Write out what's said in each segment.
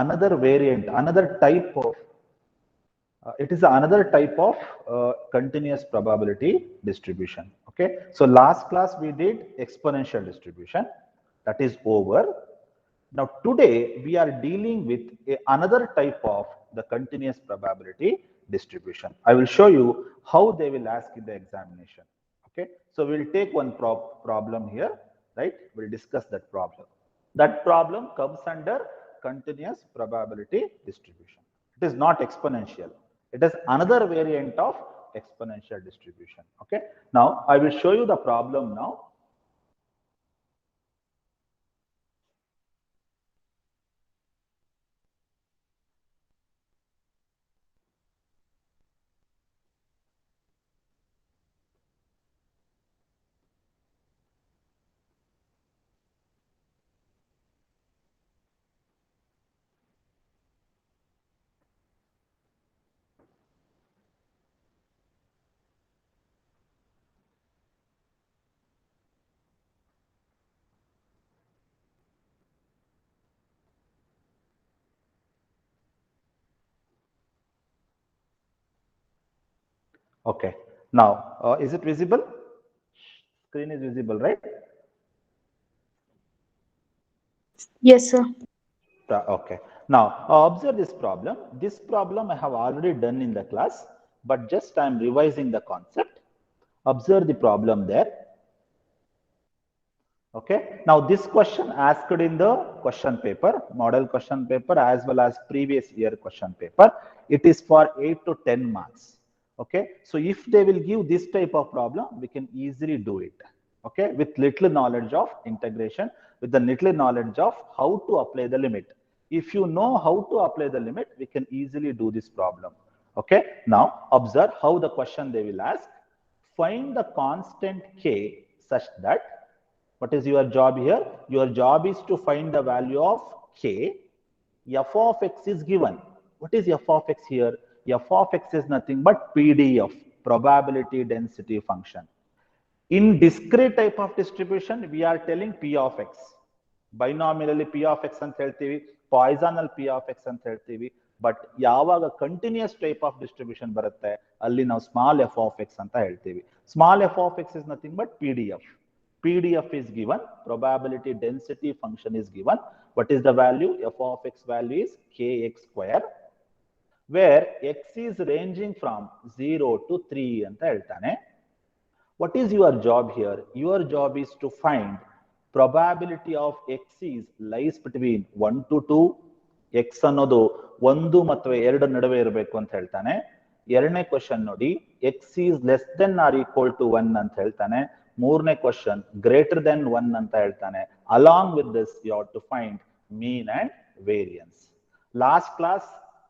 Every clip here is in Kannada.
another variant, another type of it is another type of continuous probability distribution. Okay, so last class we did exponential distribution, that is over. Now today we are dealing with another type of the continuous probability distribution. I will show you how they will ask in the examination. Okay, so we'll take one problem here, right? We'll discuss that problem. That problem comes under continuous probability distribution. It is not exponential. It is another variant of exponential distribution. Okay, now I will show you the problem now. Okay, now is it visible? Screen is visible, right? Yes, sir. Okay, now observe this problem. This problem I have already done in the class, but just I am revising the concept. Observe the problem there. Okay, now this question asked in the question paper, model question paper, as well as previous year question paper. It is for 8 to 10 marks. Okay, so if they will give this type of problem, we can easily do it. Okay, with little knowledge of integration, with the little knowledge of how to apply the limit. If you know how to apply the limit, we can easily do this problem. Okay, now observe how the question they will ask. Find the constant k such that, what is your job here? Your job is to find the value of k. F of x is given. What is f of x here? F of x is nothing but PDF, probability density function. In discrete type of distribution, we are telling p of x. Binomially p of x ಅಂತ ಹೇಳ್ತೀವಿ, ಪಾಯ್ಸನಲ್ p of x ಅಂತ ಹೇಳ್ತೀವಿ. ಬಟ್ ಯಾವಾಗ ಕಂಟಿನ್ಯೂಸ್ ಟೈಪ್ ಆಫ್ ಡಿಸ್ಟ್ರಿಬ್ಯೂಷನ್ ಬರುತ್ತೆ ಅಲ್ಲಿ ನಾವು ಸ್ಮಾಲ್ f of x ಅಂತ ಹೇಳ್ತೀವಿ. Small f of x is nothing but PDF. PDF is given, probability density function is given. What is the value? F of x value is kx square, where x is ranging from 0 to 3 ಅಂತ ಹೇಳ್ತಾನೆ. What is your job here? Your job is to find probability of x is lies between 1 to 2. x ಅನ್ನೋದು 1 ಮತ್ತು 2 ನಡುವೆ ಇರಬೇಕು ಅಂತ ಹೇಳ್ತಾನೆ. ಎರಡನೇ ಕ್ವೆಶ್ಚನ್ ನೋಡಿ, x is less than or equal to 1 ಅಂತ ಹೇಳ್ತಾನೆ. ಮೂರನೇ ಕ್ವೆಶ್ಚನ್ ಗ್ರೇಟರ್ ದೆನ್ 1 ಅಂತ ಹೇಳ್ತಾನೆ. Along with this you have to find mean and variance. Last class,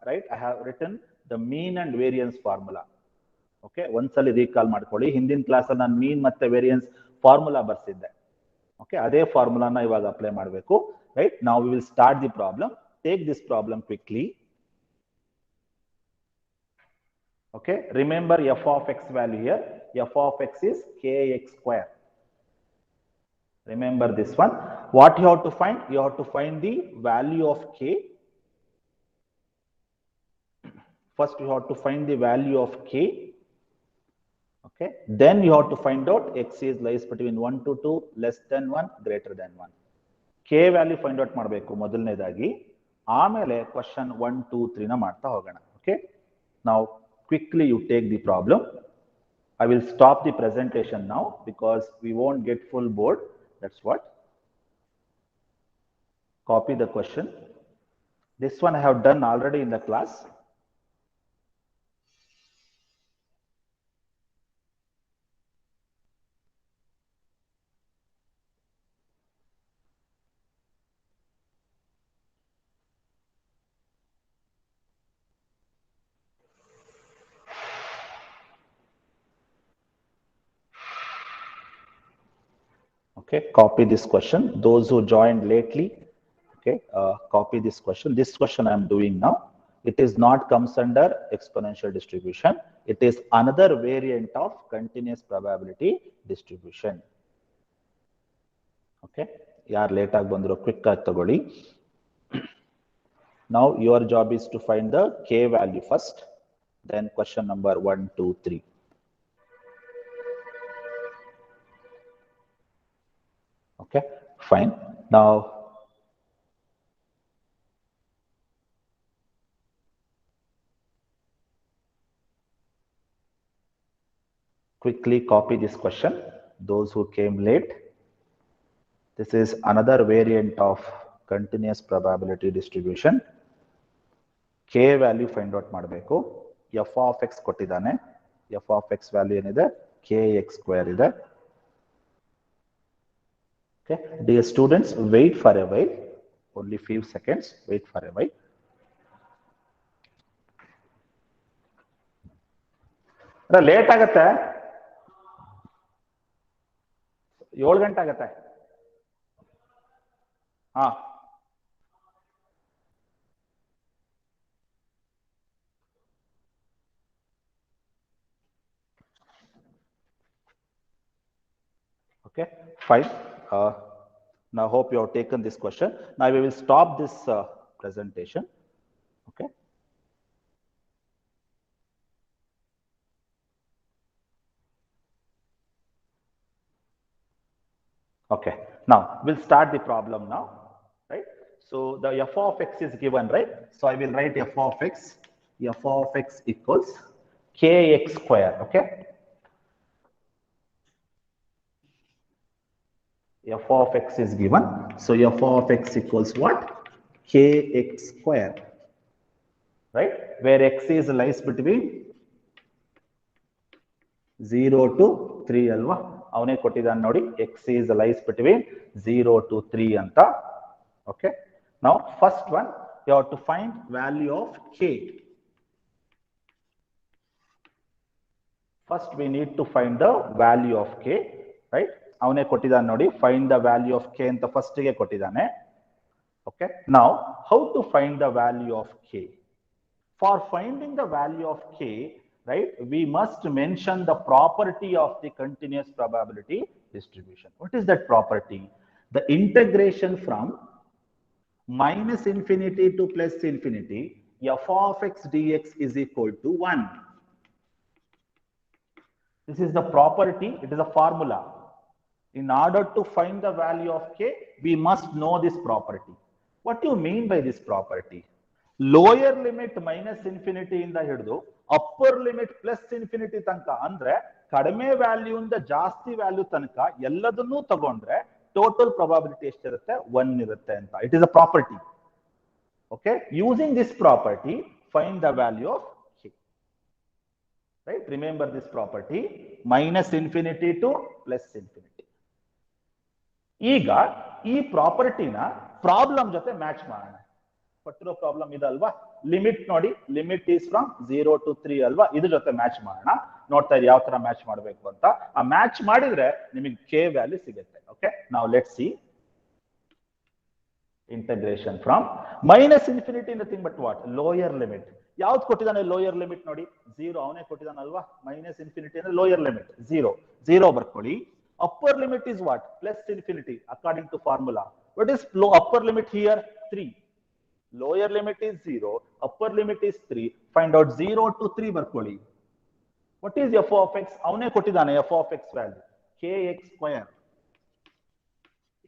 right, I have written the mean and variance formula. Okay, ಒಂದ್ಸಲಿ ರೀಕಾಲ್ ಮಾಡ್ಕೊಳ್ಳಿ. ಹಿಂದಿನ ಕ್ಲಾಸ್ ಅಲ್ಲಿ ನಾನು ಮೀನ್ ಮತ್ತೆ ವೇರಿಯನ್ಸ್ ಫಾರ್ಮುಲಾ ಬರ್ಸಿದ್ದೆ. ಓಕೆ, ಅದೇ ಫಾರ್ಮುಲಾನ ಇವಾಗ ಅಪ್ಲೈ ಮಾಡಬೇಕು. ರೈಟ್, ನಾವು we will start the problem. Take this problem quickly. Okay, remember f of x value here. F of x is kx square. Remember this one. What you have to find? You have to find the value of k. First you have to find the value of k. Okay, then you have to find out x is lies between 1 to 2, less than 1, greater than 1. k value find out ಮಾಡಬೇಕು ಮೊದಲನೇದಾಗಿ, ಆಮೇಲೆ ಕ್ವೆಶ್ಚನ್ 1 2 3 ನ ಮಾಡ್ತಾ ಹೋಗೋಣ. Okay, now quickly you take the problem. I will stop the presentation now because we won't get full board. That's what. Copy the question. This one I have done already in the class. Okay, copy this question. Those who joined lately, okay, copy this question. This question I am doing now. It is not comes under exponential distribution. It is another variant of continuous probability distribution. Okay, yaar late aagi bandro quick aagi tagoli. Now your job is to find the k value first, then question number 1, 2, 3. Okay, fine. Now quickly copy this question. Those who came late, this is another variant of continuous probability distribution. K value find out ಮಾಡಬೇಕು. f of x ಕೊಟ್ಟಿದ್ದಾನೆ. f of x value ಏನಿದೆ? kx square ಇದೆ. Okay, dear students, wait for a while. Only few seconds. Wait for a while. Late ಆಗತ್ತೆ. 7 ಗಂಟೆ ಆಗತ್ತೆ. ಹಾ, okay, fine. Now hope you have taken this question. Now we will stop this presentation. Okay. Okay. Now we'll start the problem now, right? So the f of x is given, right? So I will write f of x. F of x equals kx square. Okay. F of x is given. So f of x equals what? Kx square. Right? Where x is lies between 0 to 3 alva. ಅವನೇ ಕೊಟ್ಟಿದ್ದಾನೆ ನೋಡಿ, x is lies between 0 to 3 ಅಂತ. Okay. Now first one, you have to find value of k. First we need to find the value of k, right? ಅವನೇ ಕೊಟ್ಟಿದ್ದಾನೆ ನೋಡಿ, find the value of k ಅಂತ first ಗೆ ಕೊಟ್ಟಿದ್ದಾನೆ. Okay. Now how to find the value of k? For finding the value of k, right, we must mention the property of the continuous probability distribution. What is that property? The integration from minus infinity to plus infinity, f of x dx is equal to 1. This is the property, it is a formula. In order to find the value of k, we must know this property. What do you mean by this property? Lower limit minus infinity ಇಂದ ಹಿಡಿದು upper limit plus infinity ತನಕ, ಅಂದ್ರೆ ಕಡಿಮೆ ವ್ಯಾಲ್ಯೂ ಇಂದ ಜಾಸ್ತಿ ವ್ಯಾಲ್ಯೂ ತನಕ ಎಲ್ಲದನ್ನೂ ತಗೊಂಡ್ರೆ ಟೋಟಲ್ ಪ್ರಾಬಬಿಲಿಟಿ ಎಷ್ಟಿರುತ್ತೆ? 1 ಇರುತ್ತೆ ಅಂತ. It is a property. Okay, using this property, find the value of k. Right? Remember this property, minus infinity to plus infinity. ಈಗ ಈ ಪ್ರಾಪರ್ಟಿನ ಪ್ರಾಬ್ಲಮ್ ಜೊತೆ ಮ್ಯಾಚ್ ಮಾಡೋಣ. ಕೊಟ್ಟಿರೋ ಪ್ರಾಬ್ಲಮ್ ಇದಲ್ವಾ, ಲಿಮಿಟ್ ನೋಡಿ, ಲಿಮಿಟ್ ಈಸ್ ಫ್ರಮ್ 0 to 3 ಅಲ್ವಾ, ಇದ್ರ ಜೊತೆ ಮ್ಯಾಚ್ ಮಾಡೋಣ. ನೋಡ್ತಾ ಇರಿ ಯಾವ ತರ ಮ್ಯಾಚ್ ಮಾಡಬೇಕು ಅಂತ. ಆ ಮ್ಯಾಚ್ ಮಾಡಿದ್ರೆ ನಿಮಗೆ ಕೆ ವ್ಯಾಲ್ಯೂ ಸಿಗುತ್ತೆ. ಓಕೆ, ನಾವು let's see. Integration from minus infinity nothing but what? Lower limit. ಯಾವ್ದು ಕೊಟ್ಟಿದ್ದಾನೆ ಲೋಯರ್ ಲಿಮಿಟ್ ನೋಡಿ? 0 ಅವನೇ ಕೊಟ್ಟಿದ್ದಾನಲ್ವಾ. ಮೈನಸ್ ಇನ್ಫಿನಿಟಿ ಅಂದ್ರೆ ಲೋಯರ್ ಲಿಮಿಟ್ 0, 0 ಬರ್ಕೊಳ್ಳಿ. Upper limit is what? Plus infinity according to formula. What is upper limit here? 3. Lower limit is 0, upper limit is 3. Find out 0 to 3 ಬರ್ಕೊಳ್ಳಿ. What is f of x? ಅವನೇ ಕೊಟ್ಟಿದ್ದಾನೆ f of x value. kx square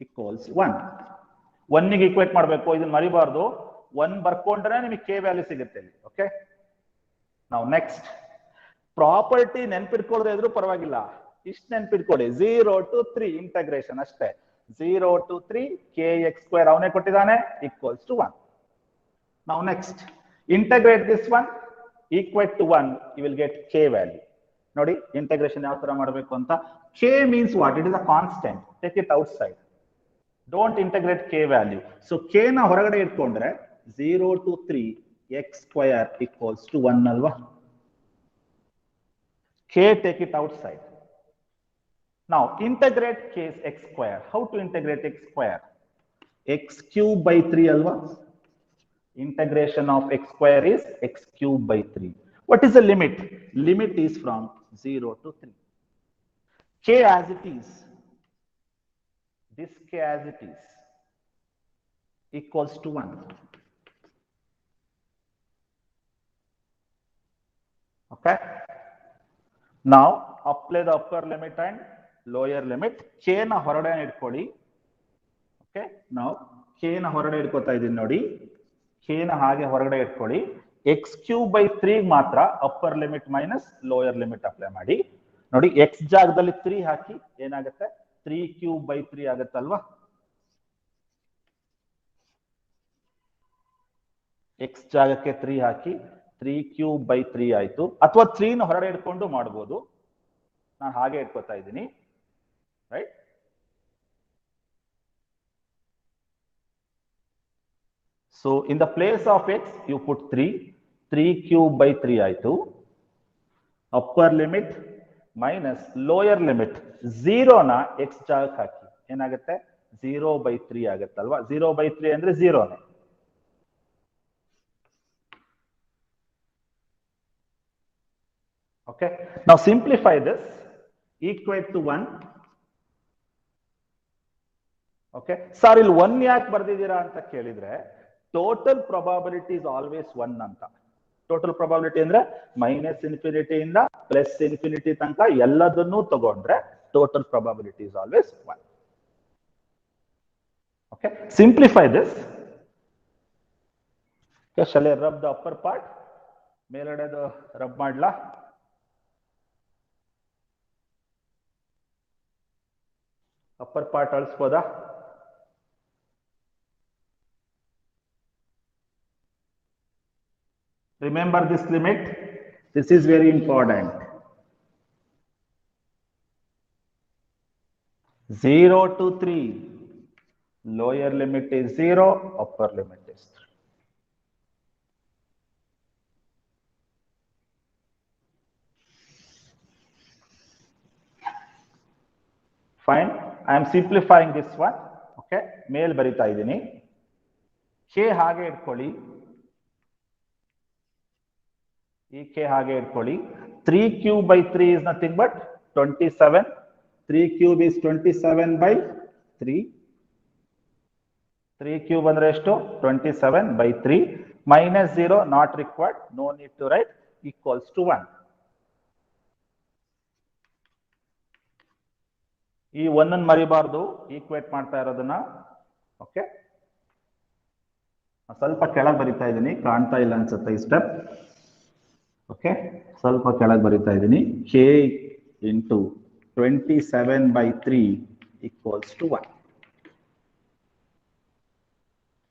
equals 1. 1 ಗೆ ಈಕ್ವೇಟ್ ಮಾಡಬೇಕು, ಇದನ್ನ ಮರಿಬಾರ್ದು. 1 ಬರ್ಕೊಂಡ್ರೆ ನಿಮಗೆ k ವ್ಯಾಲ್ಯೂ ಸಿಗುತ್ತೆ. ಓಕೆ, ನಾವು ನೆಕ್ಸ್ಟ್ ಪ್ರಾಪರ್ಟಿ ನೆನ್ಪಿಟ್ಕೊಳ್ಳದೆ ಇದ್ರೂ ಪರವಾಗಿಲ್ಲ, ಇಷ್ಟು ನೆನ್ಪಿಟ್ಕೊಳ್ಳಿ. 0 to 3 ಇಂಟಗ್ರೇಷನ್ ಅಷ್ಟೇ. 0 to 3 kx square ಅವನೇ ಕೊಟ್ಟಿದ್ದಾನೆ equals to 1. Now next, integrate this one, equate to 1, you will get k value. ನೋಡಿ ಇಂಟಗ್ರೇಷನ್ ಯಾವ ತರ ಮಾಡಬೇಕು ಅಂತ. k means what? It is a constant. Take it outside. Don't integrate k value. So k ನ ಹೊರಗಡೆ ಇಟ್ಕೊಂಡ್ರೆ 0 to 3 x square equals to 1 ಅಲ್ವಾ. k take it outside. Now integrate k is x square. How to integrate x square? X cube by 3 alva. Integration of x square is x cube by 3. What is the limit? Limit is from 0 to 3. K as it is, this k as it is equals to 1. Okay. Now apply the upper limit and lower limit. K na ಹೊರಗಡೆ ಇಟ್ಕೊಳ್ಳಿ. Okay. Now K na ಹೊರಗಡೆ ಇಟ್ಕೋತಾ ಇದೀನಿ ನೋಡಿ. K na ಹಾಗೆ ಹೊರಗಡೆ ಇಟ್ಕೊಳ್ಳಿ. x cube by 3 ಮಾತ್ರ upper limit minus lower limit apply ಮಾಡಿ. ನೋಡಿ x ಜಾಗದಲ್ಲಿ 3 ಹಾಕಿ ಏನಾಗುತ್ತೆ 3 cube by 3 ಆಗುತ್ತಲ್ವಾ. x ಜಾಗಕ್ಕೆ 3 ಹಾಕಿ 3 cube by 3 ಆಯ್ತು. ಅಥವಾ 3 ನ ಹೊರಗಡೆ ಇಟ್ಕೊಂಡು ಮಾಡಬಹುದು. ನಾನು ಹಾಗೆ ಇಟ್ಕೋತಾ ಇದ್ದೀನಿ, right. So in the place of x you put 3 cube by 3 ಆಯ್ತು. upper limit minus lower limit 0 ನ x ಜಾಗಕ್ಕೆ ಹಾಕಿ ಏನಾಗುತ್ತೆ 0 by 3 ಆಗುತ್ತಲ್ವಾ. 0 by 3 ಅಂದ್ರೆ 0 ನೇ. Okay, now simplify this, equate to 1. Okay, sir ಇಲ್ಲಿ 1 ಯಾಕೆ ಬರ್ದಿದ್ದೀರಾ ಅಂತ ಕೇಳಿದ್ರೆ ಟೋಟಲ್ ಪ್ರಾಬಬಿಲಿಟಿ ಇಸ್ ಆಲ್ವೇಸ್ 1 ಅಂತ. ಟೋಟಲ್ ಪ್ರಾಬಬಿಲಿಟಿ ಅಂದ್ರೆ ಮೈನಸ್ ಇನ್ಫಿನಿಟಿ ಇಂದ ಪ್ಲಸ್ ಇನ್ಫಿನಿಟಿ ತನಕ ಎಲ್ಲದನ್ನೂ ತಗೊಂಡ್ರೆ total probability is always 1. Okay, simplify this. Okay, shall I rub the upper part? ಮೇಲ್ಗಡೆದು ರಬ್ ಮಾಡ್ಲಾ? upper part ಅಳಿಸ್ಬೋದಾ? Remember this limit. This is very important. 0 to 3. Lower limit is 0, upper limit is 3. Fine. I am simplifying this one. Okay. ಮೇಲ್ ಬರಿತಾ ಇದ್ದೀನಿ. K ಹಾಗೆ ಇಟ್ಕೊಳ್ಳಿ. ಈ K ಹಾಗೆ ಇಟ್ಕೊಳ್ಳಿ. 3 cube by 3 is nothing but 27. 3 cube is 27 by 3. 3 cube ಅಂದ್ರೆ ಎಷ್ಟು 27 by 3 minus 0 not required, no need to write, equals to 1. ಈ 1 ಅನ್ನು ಮರಿಬಾರ್ದು ಈಕ್ವೇಟ್ ಮಾಡ್ತಾ ಇರೋದನ್ನ. ಓಕೆ, ಸ್ವಲ್ಪ ಕೆಳಗೆ ಬರಿತಾ ಇದ್ದೀನಿ, ಕಾಣ್ತಾ ಇಲ್ಲ ಅನ್ಸುತ್ತೆ ಈ ಸ್ಟೆಪ್. ಓಕೆ, ಸ್ವಲ್ಪ ಕೆಳಗೆ ಬರಿತಾ ಇದ್ದೀನಿ. K into 27 by 3 equals to 1.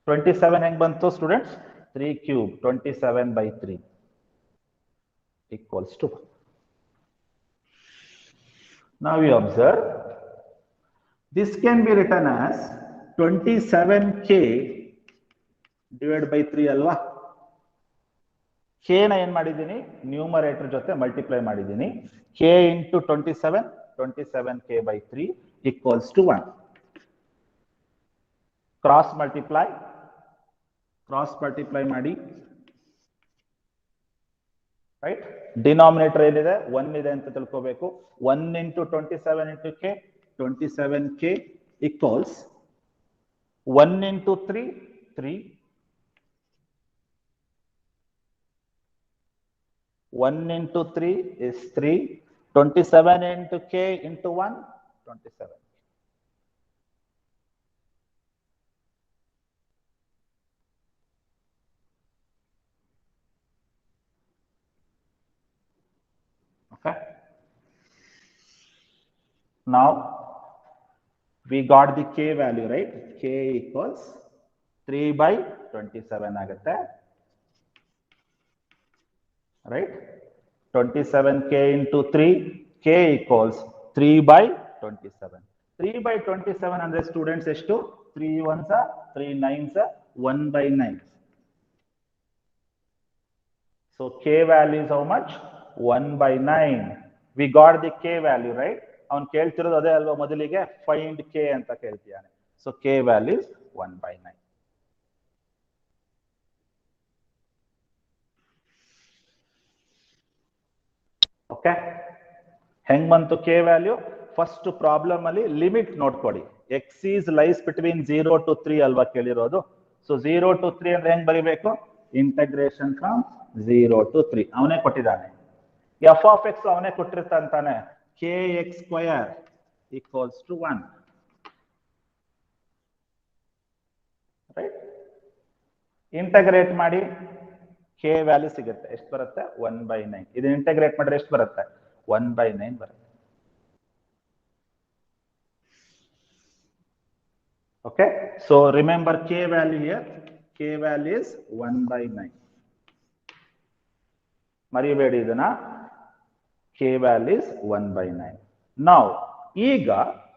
27 ಹೆಂಗ್ ಬಂತು students? 3 cube 27 by 3 equals to 1. Now you observe, this can be written as 27K divided by 3 ಅಲ್ವಾ. K ನ ಏನ್ ಮಾಡಿದ್ದೀನಿ ನ್ಯೂಮರೇಟರ್ ಜೊತೆ ಮಲ್ಟಿಪ್ಲೈ ಮಾಡಿದ್ದೀನಿ. K into 27, 27K by 3 equals to 1. Cross multiply ಮಾಡಿ, ರೈಟ್. ಡಿನಾಮಿನೇಟರ್ ಏನಿದೆ 1 ಇದೆ ಅಂತ ತಿಳ್ಕೋಬೇಕು. 1 into 27 into K, 27K equals 1 into 3, 3. 1 into 3 is 3. 27 into K into 1, 27. Okay. Now we got the K value, right? K equals 3 by 27 ಆಗುತ್ತೆ, right? 27K into 3, K equals 3 by 27. 3 by 27 ಅಂದ್ರೆ ಸ್ಟೂಡೆಂಟ್ಸ್ ಎಷ್ಟು? 3 ones are 3 nines are 1 by 9. So K value is how much? 1 by 9. We got the K value, right? ಅವನು ಕೇಳ್ತಿರೋದು ಅದೇ ಅಲ್ವಾ, ಮೊದಲಿಗೆ ಫೈಂಡ್ K ಅಂತ ಕೇಳ್ತಿದ್ದಾನೆ. So K value is 1 by 9. Okay, ಹೆಂಗ್ ಬಂತು K ವ್ಯಾಲ್ಯೂ? ಫಸ್ಟ್ ಪ್ರಾಬ್ಲಮ್ ಅಲ್ಲಿ ಲಿಮಿಟ್ ನೋಡ್ಕೊಡಿ. X is lies between 0 to 3 ಅಲ್ವಾ ಕೇಳಿರೋದು. ಸೊ 0 to 3 ಅಂದ್ರೆ ಹೆಂಗ್ ಬರಿಬೇಕು? ಇಂಟಗ್ರೇಷನ್ ಫ್ರಮ್ 0 to 3 ಅವನೇ ಕೊಟ್ಟಿದ್ದಾನೆ. ಎಫ್ ಆಫ್ ಎಕ್ಸ್ ಅವನೇ ಕೊಟ್ಟಿರ್ತಾನೆ, k x square equals to 1. Right, integrate ಮಾಡಿ ಕೆ ವ್ಯಾಲ್ಯೂ ಸಿಗುತ್ತೆ. ಎಷ್ಟು ಬರುತ್ತೆ? 1/9. ಇದನ್ನ ಇಂಟಗ್ರೇಟ್ ಮಾಡಿದ್ರೆ ಎಷ್ಟು ಬರುತ್ತೆ? 1/9 ಬರುತ್ತೆ. Okay, so remember K value here, K value is 1/9. ಮರಿಬೇಡಿ ಇದನ್ನ, ಕೆ ವ್ಯಾಲ್ಯೂ ಇಸ್ 1/9. ನಾವು ಈಗ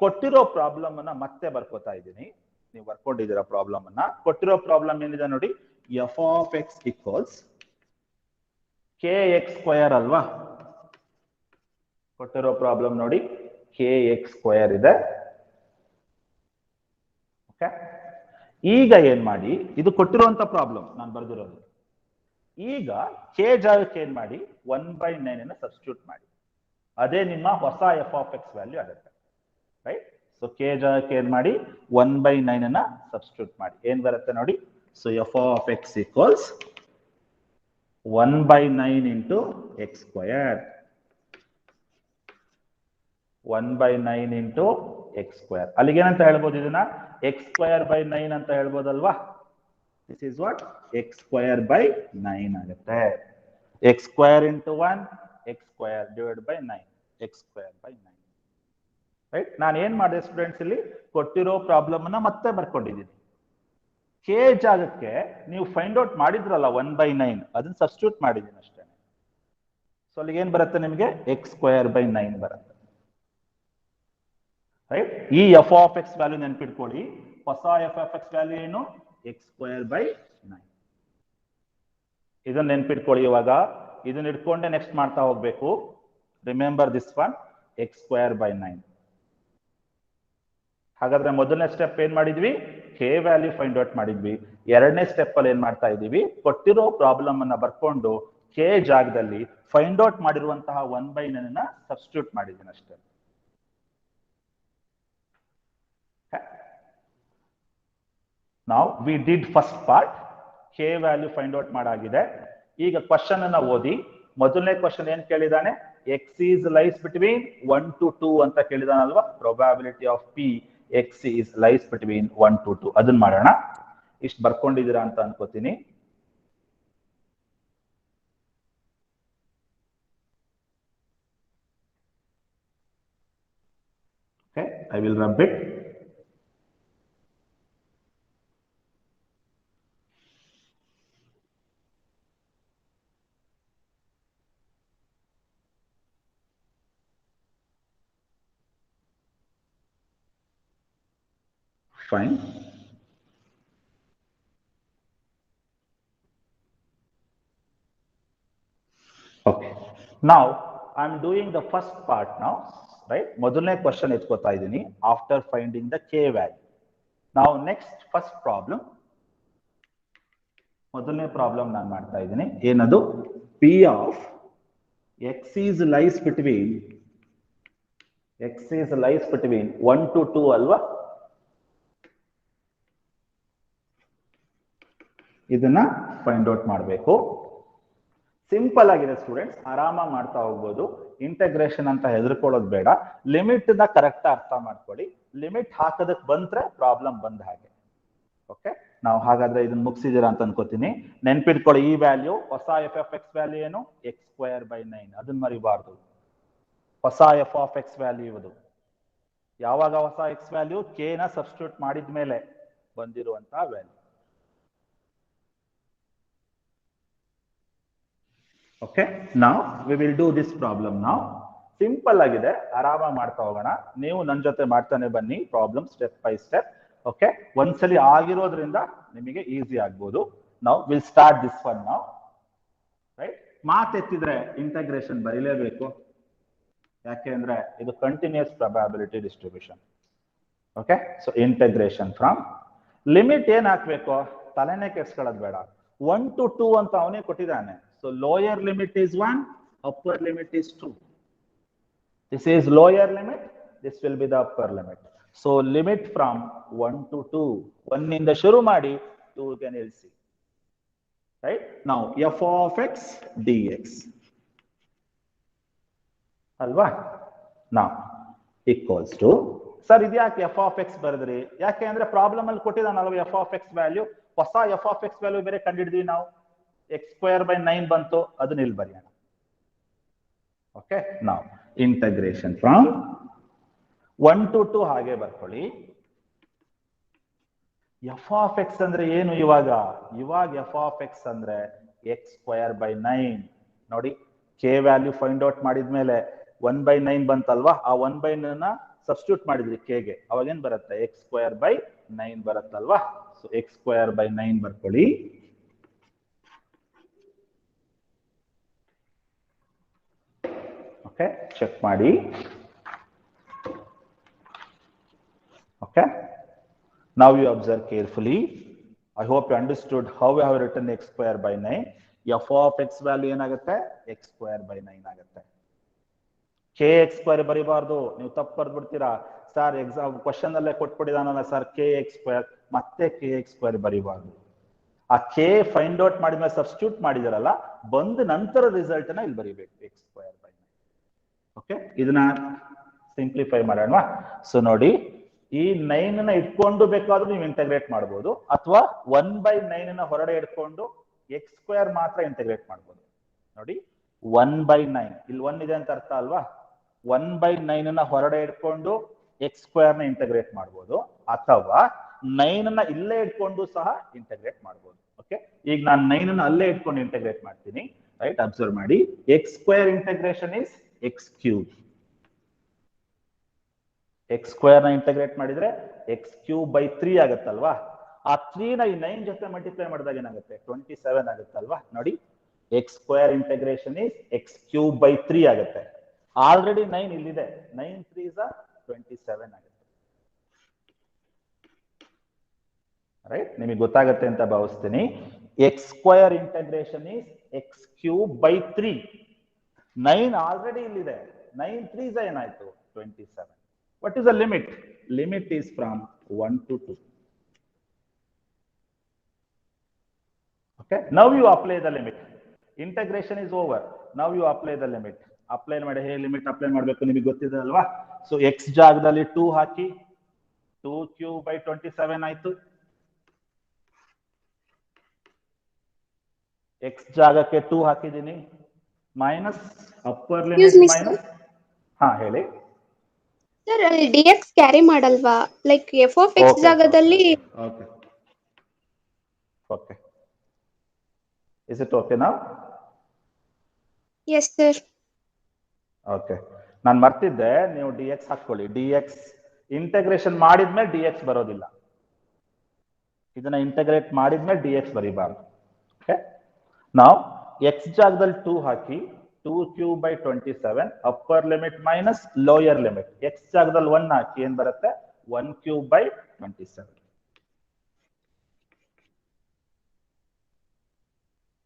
ಕೊಟ್ಟಿರೋ ಪ್ರಾಬ್ಲಮ್ ಅನ್ನ ಮತ್ತೆ ಬರ್ಕೋತಾ ಇದ್ದೀನಿ. ನೀವು ಬರ್ಕೊಂಡಿದ್ದೀರಾ ಪ್ರಾಬ್ಲಮ್ ಅನ್ನ. ಕೊಟ್ಟಿರೋ ಪ್ರಾಬ್ಲಮ್ ಏನಿದೆ ನೋಡಿ, F of x equals K x square ಅಲ್ವಾ? ಕೊಟ್ಟಿರೋ ಪ್ರಾಬ್ಲಮ್ ನೋಡಿ, ಕೆ ಎಕ್ಸ್ ಸ್ಕ್ವಯರ್ ಇದೆ. ಓಕೆ, ಈಗ ಏನ್ ಮಾಡಿ, ಇದು ಕೊಟ್ಟಿರುವಂತ ಪ್ರಾಬ್ಲಮ್ ನಾನು ಬರ್ದಿರೋದು. ಈಗ ಕೆ ಜಾಗಕ್ಕೆ ಏನ್ ಮಾಡಿ, 1/9 ಅನ್ನು ಸಬ್ಸ್ಟಿಟ್ಯೂಟ್ ಮಾಡಿ. ಅದೇ ನಿಮ್ಮ ಹೊಸ ಎಫ್ ಆಫ್ ಎಕ್ಸ್ ವ್ಯಾಲ್ಯೂ ಆಗುತ್ತೆ. ರೈಟ್, ಸೊ ಕೆ ಜಾಗಕ್ಕೆ ಏನ್ ಮಾಡಿ, 1/9 ಅನ್ನ ಸಬ್ಸ್ಟಿಟ್ಯೂಟ್ ಮಾಡಿ. ಏನ್ ಬರುತ್ತೆ ನೋಡಿ, so f of x equals 1/9 into x square, 1/9 into x square. ಅಲ್ಲಿಗೆ ಏನಂತ ಹೇಳ್ಬೋದು ಇದನ್ನ? ಎಕ್ಸ್ ಸ್ಕ್ವಯರ್ ಬೈ 9 ಅಂತ ಹೇಳ್ಬೋದಲ್ವಾ? This is what x square by 9 ಆಗುತ್ತೆ. X square into 1, x square divide by 9, x square by 9. Right, ನಾನು ಏನ್ ಮಾಡಿದೆ ಸ್ಟೂಡೆಂಟ್ಸ್, ಇಲ್ಲಿ ಕೊಟ್ಟಿರೋ ಪ್ರಾಬ್ಲಮ್ ಅನ್ನ ಮತ್ತೆ ಬರ್ಕೊಂಡಿದ್ದೀನಿ. ಕೆ ಜಾಗಕ್ಕೆ ನೀವು ಫೈಂಡ್ ಔಟ್ ಮಾಡಿದ್ರಲ್ಲ 1/9, ಅದನ್ನ ಸಬ್ಸ್ಟಿಟ್ಯೂಟ್ ಮಾಡಿದ್ದೀನಿ ಅಷ್ಟೇ. ಸೊ ಅಲ್ಲಿಗೆ ಏನ್ ಬರುತ್ತೆ ನಿಮಗೆ? ಎಕ್ಸ್ ಸ್ಕ್ವಯರ್ ಬೈ 9 ಬರುತ್ತೆ. ರೈಟ್, ಈ ಎಫ್ ಆಫ್ ಎಕ್ಸ್ ವ್ಯಾಲ್ಯೂ ನೆನ್ಪಿಟ್ಕೊಳ್ಳಿ. ಹೊಸ ಎಫ್ ಆಫ್ ಎಕ್ಸ್ ವ್ಯಾಲ್ಯೂ ಏನು? X square by 9. ಇದನ್ನ ನೆನ್ಪಿಟ್ಕೊಳ್ಳಿ. ಇವಾಗ ಇದನ್ನ ಇಟ್ಕೊಂಡೆ ನೆಕ್ಸ್ಟ್ ಮಾಡ್ತಾ ಹೋಗ್ಬೇಕು. Remember this one, X square by 9. ಹಾಗಾದ್ರೆ ಮೊದಲನೇ ಸ್ಟೆಪ್ ಏನ್ ಮಾಡಿದ್ವಿ? ಕೆ ವ್ಯಾಲ್ಯೂ ಫೈಂಡ್ ಔಟ್ ಮಾಡಿದ್ವಿ. ಎರಡನೇ ಸ್ಟೆಪ್ ಅಲ್ಲಿ ಏನ್ ಮಾಡ್ತಾ ಇದೀವಿ? ಕೊಟ್ಟಿರೋ ಪ್ರಾಬ್ಲಮ್ ಅನ್ನ ಬರ್ಕೊಂಡು ಕೆ ಜಾಗದಲ್ಲಿ ಫೈಂಡ್ ಔಟ್ ಮಾಡಿರುವಂತಹ 1/9 ಅನ್ನ ಸಬ್ಸ್ಟಿಟ್ಯೂಟ್ ಮಾಡಿದ್ದೀನಿ ಅಷ್ಟೇ. ನಾವು we did first part, k value find out ಮಾಡಾಗಿದೆ. ಈಗ ಕ್ವಶನ್ ಅನ್ನ ಓದಿ. ಮೊದಲನೇ ಕ್ವಶನ್ ಏನ್ ಕೇಳಿದಾನೆ? X is lies between 1 to 2 ಅಂತ ಕೇಳಿದಾನಲ್ವಾ? Probability of p x is lies between 1 to 2. ಅದನ್ನ ಮಾಡೋಣ. ಇಷ್ಟು ಬರ್ಕೊಂಡಿದ್ದೀರಾ ಅಂತ ಅನ್ಕೋತೀನಿ. Okay, I will rub it. Fine. Okay. Now I'm doing the first part now, right? ಮೊದಲನೇ ಕ್ವಶನ್ ಎತ್ಕೋತಾ ಇದ್ದೀನಿ after finding the k value. Now next first problem. ಮೊದಲನೇ ಪ್ರಾಬ್ಲಮ್ ನಾನು ಮಾಡ್ತಾ ಇದ್ದೀನಿ. ಏನದು? P of x is lies between 1 to 2 ಅಲ್ವಾ? ಇದನ್ನ ಫೈಂಡ್ ಔಟ್ ಮಾಡಬೇಕು. ಸಿಂಪಲ್ ಆಗಿದೆ ಸ್ಟೂಡೆಂಟ್ಸ್, ಆರಾಮಾಗಿ ಮಾಡ್ತಾ ಹೋಗ್ಬೋದು. ಇಂಟಗ್ರೇಷನ್ ಅಂತ ಹೆದರ್ಕೊಳ್ಳೋದು ಬೇಡ. ಲಿಮಿಟ್ ನ ಕರೆಕ್ಟ್ ಅರ್ಥ ಮಾಡ್ಕೊಳ್ಳಿ. ಲಿಮಿಟ್ ಹಾಕೋದಕ್ಕೆ ಬಂದ್ರೆ ಪ್ರಾಬ್ಲಮ್ ಬಂದ ಹಾಗೆ. ಓಕೆ, ನಾವು ಹಾಗಾದ್ರೆ ಇದನ್ನ ಮುಗಿಸಿದೀರಾ ಅಂತ ಅನ್ಕೋತೀನಿ. ನೆನ್ಪಿಟ್ಕೊಳ್ಳಿ, ಈ ವ್ಯಾಲ್ಯೂ ಹೊಸ ಎಫ್ ಆಫ್ ಎಕ್ಸ್ ವ್ಯಾಲ್ಯೂ ಏನು? X square by 9. ಅದನ್ನ ಮರಿಬಾರ್ದು. ಹೊಸ ಎಫ್ ಆಫ್ ಎಕ್ಸ್ ವ್ಯಾಲ್ಯೂ ಇದು. ಯಾವಾಗ ಹೊಸ ಎಕ್ಸ್ ವ್ಯಾಲ್ಯೂ? ಕೆ ನ ಸಬ್ಸ್ಟಿಟ್ಯೂಟ್ ಮಾಡಿದ ಮೇಲೆ ಬಂದಿರುವಂತಹ ವ್ಯಾಲ್ಯೂ. ಓಕೆ, ನಾವು we will do this problem. ನಾವು ಸಿಂಪಲ್ ಆಗಿದೆ, ಆರಾಮಾಗಿ ಮಾಡ್ತಾ ಹೋಗೋಣ. ನೀವು ನನ್ನ ಜೊತೆ ಮಾಡ್ತಾನೆ ಬನ್ನಿ problem step by step. Okay, ಒಂದ್ಸಲಿ ಆಗಿರೋದ್ರಿಂದ ನಿಮಗೆ ಈಸಿ ಆಗ್ಬೋದು. ನಾವು ವಿಲ್ ಸ್ಟಾರ್ಟ್ ದಿಸ್ ಒನ್ ನಾವು. ರೈಟ್, ಮಾತೆತ್ತಿದ್ರೆ ಇಂಟಗ್ರೇಷನ್ ಬರೀಲೇಬೇಕು. ಯಾಕೆ ಅಂದ್ರೆ ಇದು continuous probability distribution. Okay, so integration from limit ಏನ್ ಹಾಕ್ಬೇಕು? ತಲೆನೇ ಕೆಡ್ಸ್ಕೊಳ್ಳೋದು ಬೇಡ. 1 to 2 ಅಂತ ಅವನೇ ಕೊಟ್ಟಿದ್ದಾನೆ. So lower limit is 1, upper limit is 2. This is lower limit, this will be the upper limit. So limit from 1 to 2. 1 in the shuru madi, 2 can LC. Right? Now f of x dx. ಅಲ್ವಾ? ನಾವು ಈಕ್ವಲ್ಸ್ ಟು, ಸರ್ ಇದ್ಯಾಕೆ ಎಫ್ ಆಫ್ ಎಕ್ಸ್ ಬರೆದ್ರಿ? ಯಾಕೆ ಅಂದ್ರೆ ಪ್ರಾಬ್ಲಮ್ ಅಲ್ಲಿ ಕೊಟ್ಟಿದ್ದಾನಲ್ವ ಎಫ್ ಆಫ್ ಎಕ್ಸ್ ವ್ಯಾಲ್ಯೂ, ಹೊಸ ಎಫ್ ಆಫ್ ಎಕ್ಸ್ ವ್ಯಾಲ್ಯೂ ಬೇರೆ ಕಂಡಿಡಿದ್ವಿ ನಾವು, x²/9 ಬಂತು, ಅದನ್ನ ಇಲ್ಲಿ ಬರೆಯೋಣ. ಓಕೆ, ನಾವು ಇಂಟಗ್ರೇಷನ್ ಫ್ರಮ್ 1 to 2 ಹಾಗೆ ಬರ್ಕೊಳ್ಳಿ. ಎಫ್ ಆಫ್ ಎಕ್ಸ್ ಅಂದ್ರೆ ಏನು ಇವಾಗ ಎಫ್ ಆಫ್ ಎಕ್ಸ್ ಅಂದ್ರೆ x²/9. ನೋಡಿ, ಕೆ ವ್ಯಾಲ್ಯೂ ಫೈಂಡ್ ಔಟ್ ಮಾಡಿದ್ಮೇಲೆ 1/9 ಬಂತಲ್ವಾ, ಆ 1/9 ಸಬ್ಸ್ಟಿಟ್ಯೂಟ್ ಮಾಡಿದ್ರಿ ಕೆಗೆ, ಅವಾಗ ಏನ್ ಬರುತ್ತೆ? x²/9 ಬರುತ್ತಲ್ವಾ. ಸೊ x²/9 ಬರ್ಕೊಳ್ಳಿ. ಓಕೆ, ಚೆಕ್ ಮಾಡಿ. Okay, now you observe carefully. I hope you understood how we have written x²/9. f of x value ಏನಾಗುತ್ತೆ? x²/9 ಆಗುತ್ತೆ. kx² ಬರಿಬಾರ್ದು, ನೀವು ತಪ್ಪು ಬರ್ದ್ಬಿಡ್ತೀರಾ. ಸರ್ ಎಕ್ಸಾಮ್ ಕ್ವಶನ್ ಅಲ್ಲೇ ಕೊಟ್ಬಿಟ್ಟಿದಾನಲ್ಲ ಸರ್ kx², ಮತ್ತೆ kx² ಬರಿಬಾರ್ದು. ಆ ಕೆ ಫೈಂಡ್ ಔಟ್ ಮಾಡಿದ್ಮೇಲೆ ಸಬ್ಸ್ಟಿಟ್ಯೂಟ್ ಮಾಡಿದಾರಲ್ಲ, ಬಂದ ನಂತರ ರಿಸಲ್ಟ್ ನ ಇಲ್ಲಿ ಬರಿಬೇಕು, x²/9. ಓಕೆ, ಇದನ್ನ ಸಿಂಪ್ಲಿಫೈ ಮಾಡೋಣ. ಸೊ ನೋಡಿ, ಈ 9 ಇಟ್ಕೊಂಡು ಬೇಕಾದ್ರೂ ನೀವು ಇಂಟಗ್ರೇಟ್ ಮಾಡಬಹುದು, ಅಥವಾ 1/9 ಹೊರಡೆ ಇಟ್ಕೊಂಡು x² ಮಾತ್ರ ಇಂಟಗ್ರೇಟ್ ಮಾಡಬಹುದು. ನೋಡಿ, 1/9 ಇಲ್ಲಿ 1 ಇದೆ ಅಂತ ಅರ್ಥ ಅಲ್ವಾ? 1/9 ಹೊರಡೆ ಇಟ್ಕೊಂಡು x² ಇಂಟಗ್ರೇಟ್ ಮಾಡಬಹುದು, ಅಥವಾ 9 ಇಲ್ಲೇ ಇಟ್ಕೊಂಡು ಸಹ ಇಂಟಗ್ರೇಟ್ ಮಾಡಬಹುದು. ಓಕೆ, ಈಗ ನಾನು 9 ಅಲ್ಲೇ ಇಟ್ಕೊಂಡು ಇಂಟಗ್ರೇಟ್ ಮಾಡ್ತೀನಿ. ರೈಟ್, ಅಬ್ಸರ್ವ್ ಮಾಡಿ, x² integration is x³. x² integrate ಮಾಡಿದ್ರೆ x³/3 ಆಗುತ್ತಲ್ವಾ. ಆ 3 ಈ 9 ಜೊತೆ ಮಲ್ಟಿಪ್ಲೈ ಮಾಡಿದಾಗ ಏನಾಗುತ್ತೆ? 27 ಆಗುತ್ತಲ್ವಾ. ನೋಡಿ, x² ಇಂಟಗ್ರೇಷನ್ ಇಸ್ x³/3 ಆಗುತ್ತೆ. ಆಲ್ರೆಡಿ 9 ಇಲ್ಲಿದೆ, 9 3s are 27 ಆಗುತ್ತೆ. ರೈಟ್, ನಿಮಗೆ ಗೊತ್ತಾಗುತ್ತೆ ಅಂತ ಭಾವಿಸ್ತೀನಿ. x² integration is x³/3. 9 already ಇಲ್ಲಿದೆ, 9 3s ಏನಾಯ್ತು? 27. What is the limit? Limit is from 1 to 2. Okay, now you apply the limit. Integration is over. Now you apply the limit. Apply ಮಾಡಿ, ಹೇಗೆ ಲಿಮಿಟ್ ಅಪ್ಲೈ ಮಾಡಬೇಕು ನಿಮಗೆ ಗೊತ್ತಿದೆ ಅಲ್ವಾ? ಸೊ x ಜಾಗದಲ್ಲಿ 2 ಹಾಕಿ, 2³/27 ಆಯ್ತು. x ಜಾಗಕ್ಕೆ 2 ಹಾಕಿದ್ದೀನಿ, ಮೈನಸ್ ಅಪ್ಪರ್ ಲಿಮಿಟ್ ಮೈನಸ್. ಹಾ ಹೇಳಿ ಸರ್, ಅಲ್ಲಿ dx ಕ್ಯಾರಿ ಮಾಡಲ್ವಾ? ಲೈಕ್ ಎಫ್ ಆಫ್ ಎಕ್ಸ್ ಜಾಗದಲ್ಲಿ. Okay okay, is it okay now? Yes sir. Okay, ನಾನು ಮರ್ತಿದ್ದೆ, ನೀವು dx ಹಾಕೊಳ್ಳಿ. dx ಇಂಟಗ್ರೇಷನ್ ಮಾಡಿದ್ಮೇಲೆ dx ಬರೋದಿಲ್ಲ, ಇದನ್ನ ಇಂಟಗ್ರೇಟ್ ಮಾಡಿದ್ಮೇಲೆ dx ಬರೀಬಾರ್ದು. ಓಕೆ, ನಾವು x ಜಾಗದಲ್ಲಿ 2 ಹಾಕಿ, 2³/27 upper limit minus lower limit. x ಜಾಗದಲ್ಲಿ 1 ಹಾಕಿ, ಏನ್ ಬರುತ್ತೆ? 1³/27.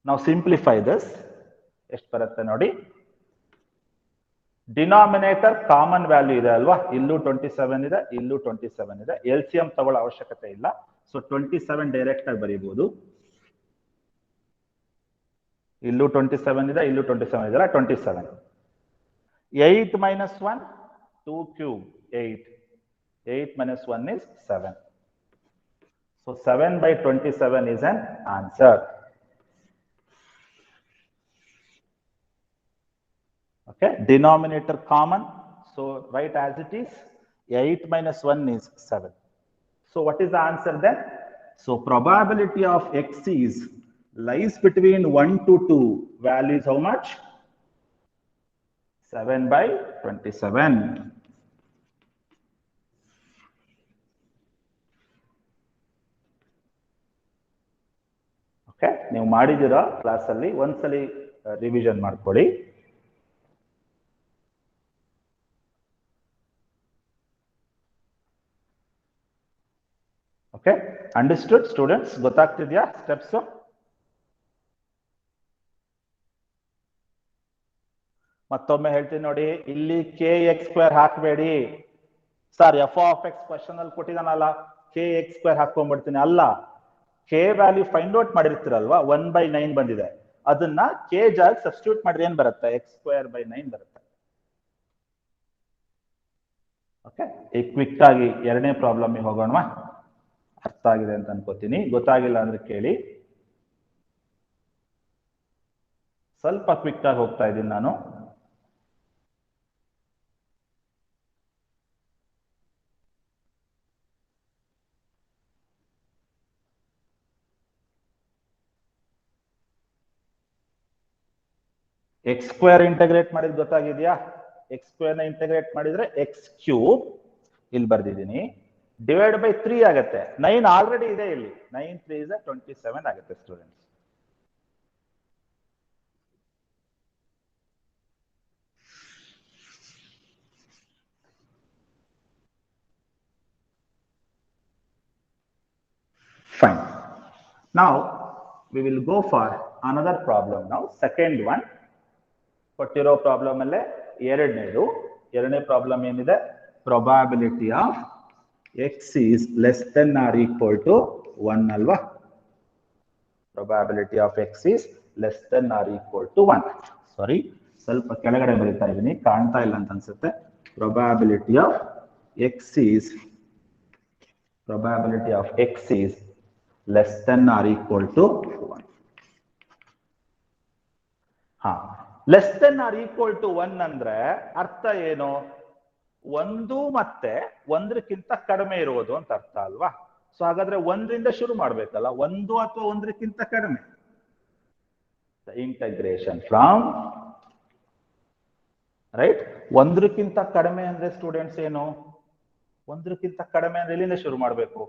ನಾವು ಸಿಂಪ್ಲಿಫೈ ದಿಸ್. ಎಷ್ಟು ಬರುತ್ತೆ ನೋಡಿ, ಡಿನಾಮಿನೇಟರ್ ಕಾಮನ್ ವ್ಯಾಲ್ಯೂ ಇದೆ ಅಲ್ವಾ? ಇಲ್ಲೂ 27 ಇದೆ, ಇಲ್ಲೂ 27 ಇದೆ. LCM ತಗೊಳ್ಳೋ ಅವಶ್ಯಕತೆ ಇಲ್ಲ. ಸೊ 27 ಡೈರೆಕ್ಟ್ ಆಗಿ ಬರೀಬಹುದು. ಇಲ್ಲೂ 27 ಇದೆ, ಇಲ್ಲೂ 27 ಇದೆ, 27. 8 - 1 2³ 8. 8 - 1 is 7. So 7/27 is an answer. Okay, denominator common, so write as it is. 8 - 1 is 7. So what is the answer then? So probability of x is lies between 1 to 2. Value is how much? 7/27. Okay, ನೀವು ಮಾಡಿದಿರಾ ಕ್ಲಾಸ್ ಅಲ್ಲಿ? ಒಂದ್ಸಲಿ ರಿವಿಷನ್ ಮಾಡ್ಕೊಳ್ಳಿ. Okay, understood students? ಗೊತ್ತಾಗ್ತಿದ್ಯಾ ಸ್ಟೆಪ್ಸ್? ಮತ್ತೊಮ್ಮೆ ಹೇಳ್ತೀನಿ ನೋಡಿ, ಇಲ್ಲಿ kx² ಹಾಕಬೇಡಿ. Sir f of x question ಅಲ್ಲಿ ಕೊಟ್ಟಿದಾನಲ್ಲ, kx² ಹಾಕೊಂಡ್ಬಿಡ್ತೀನಿ. ಅಲ್ಲ, ಕೆ ವ್ಯಾಲ್ಯೂ ಫೈಂಡ್ ಔಟ್ ಮಾಡಿರ್ತೀರಲ್ವಾ, 1/9 ಬಂದಿದೆ, ಅದನ್ನ ಕೆ ಜಾಗ ಸಬ್ಸ್ಟಿಟ್ಯೂಟ್ ಮಾಡಿದ್ರೆ ಏನ್ ಬರುತ್ತೆ? x²/9 ಬರುತ್ತೆ. ಓಕೆ, ಈಗ ಕ್ವಿಕ್ ಆಗಿ ಎರಡನೇ ಪ್ರಾಬ್ಲಮ್ ಹೋಗೋಣ. ಅರ್ಥ ಆಗಿದೆ ಅಂತ ಅನ್ಕೋತೀನಿ. ಗೊತ್ತಾಗಿಲ್ಲ ಅಂದ್ರೆ ಕೇಳಿ. ಸ್ವಲ್ಪ ಕ್ವಿಕ್ ಆಗಿ ಹೋಗ್ತಾ ಇದ್ದೀನಿ ನಾನು. ಎಕ್ಸ್ ಸ್ಕ್ವೇರ್ ಇಂಟಗ್ರೇಟ್ ಮಾಡಿದ್ ಗೊತ್ತಾಗಿದ್ಯಾ? ಎಕ್ಸ್ ಸ್ಕ್ವೇರ್ ನ ಇಂಟಗ್ರೇಟ್ ಮಾಡಿದ್ರೆ ಎಕ್ಸ್ ಕ್ಯೂಬ್ ಇಲ್ಲಿ ಬರ್ದಿದ್ದೀನಿ, ಡಿವೈಡ್ ಬೈ 3 ಆಗುತ್ತೆ. 9 ಆಲ್ರೆಡಿ ಇದೆ ಇಲ್ಲಿ. 9 3 is 27 ಆಗುತ್ತೆ students. Fine. Now we will go for another problem now. Second one. ಕೊಟ್ಟಿರೋ ಪ್ರಾಬ್ಲಮ್ ಅಲ್ಲೇ ಎರಡನೇ ಪ್ರಾಬ್ಲಮ್ ಏನಿದೆ? Probability of x is less than or equal to 1 ಅಲ್ವಾ? Probability of x is less than or equal to 1. Sorry, ಸ್ವಲ್ಪ ಕೆಳಗಡೆ ಬರೀತಾ ಇದ್ದೀನಿ, ಕಾಣ್ತಾ ಇಲ್ಲ ಅಂತ ಅನ್ಸುತ್ತೆ. Probability of x is less than or equal to 1. ಹಾ, less than or equal to 1 ಅಂದ್ರೆ ಅರ್ಥ ಏನು? 1 ಮತ್ತೆ 1ಕ್ಕಿಂತ ಕಡಿಮೆ ಇರುವುದು ಅಂತ ಅರ್ಥ ಅಲ್ವಾ? ಸೊ ಹಾಗಾದ್ರೆ 1ರಿಂದ ಶುರು ಮಾಡ್ಬೇಕಲ್ಲ, 1 ಅಥವಾ 1ಕ್ಕಿಂತ ಕಡಿಮೆ. Integration from right. 1ಕ್ಕಿಂತ ಕಡಿಮೆ ಅಂದ್ರೆ ಸ್ಟೂಡೆಂಟ್ಸ್ ಏನು? 1ಕ್ಕಿಂತ ಕಡಿಮೆ ಅಂದ್ರೆ ಎಲ್ಲಿಂದ ಶುರು ಮಾಡ್ಬೇಕು?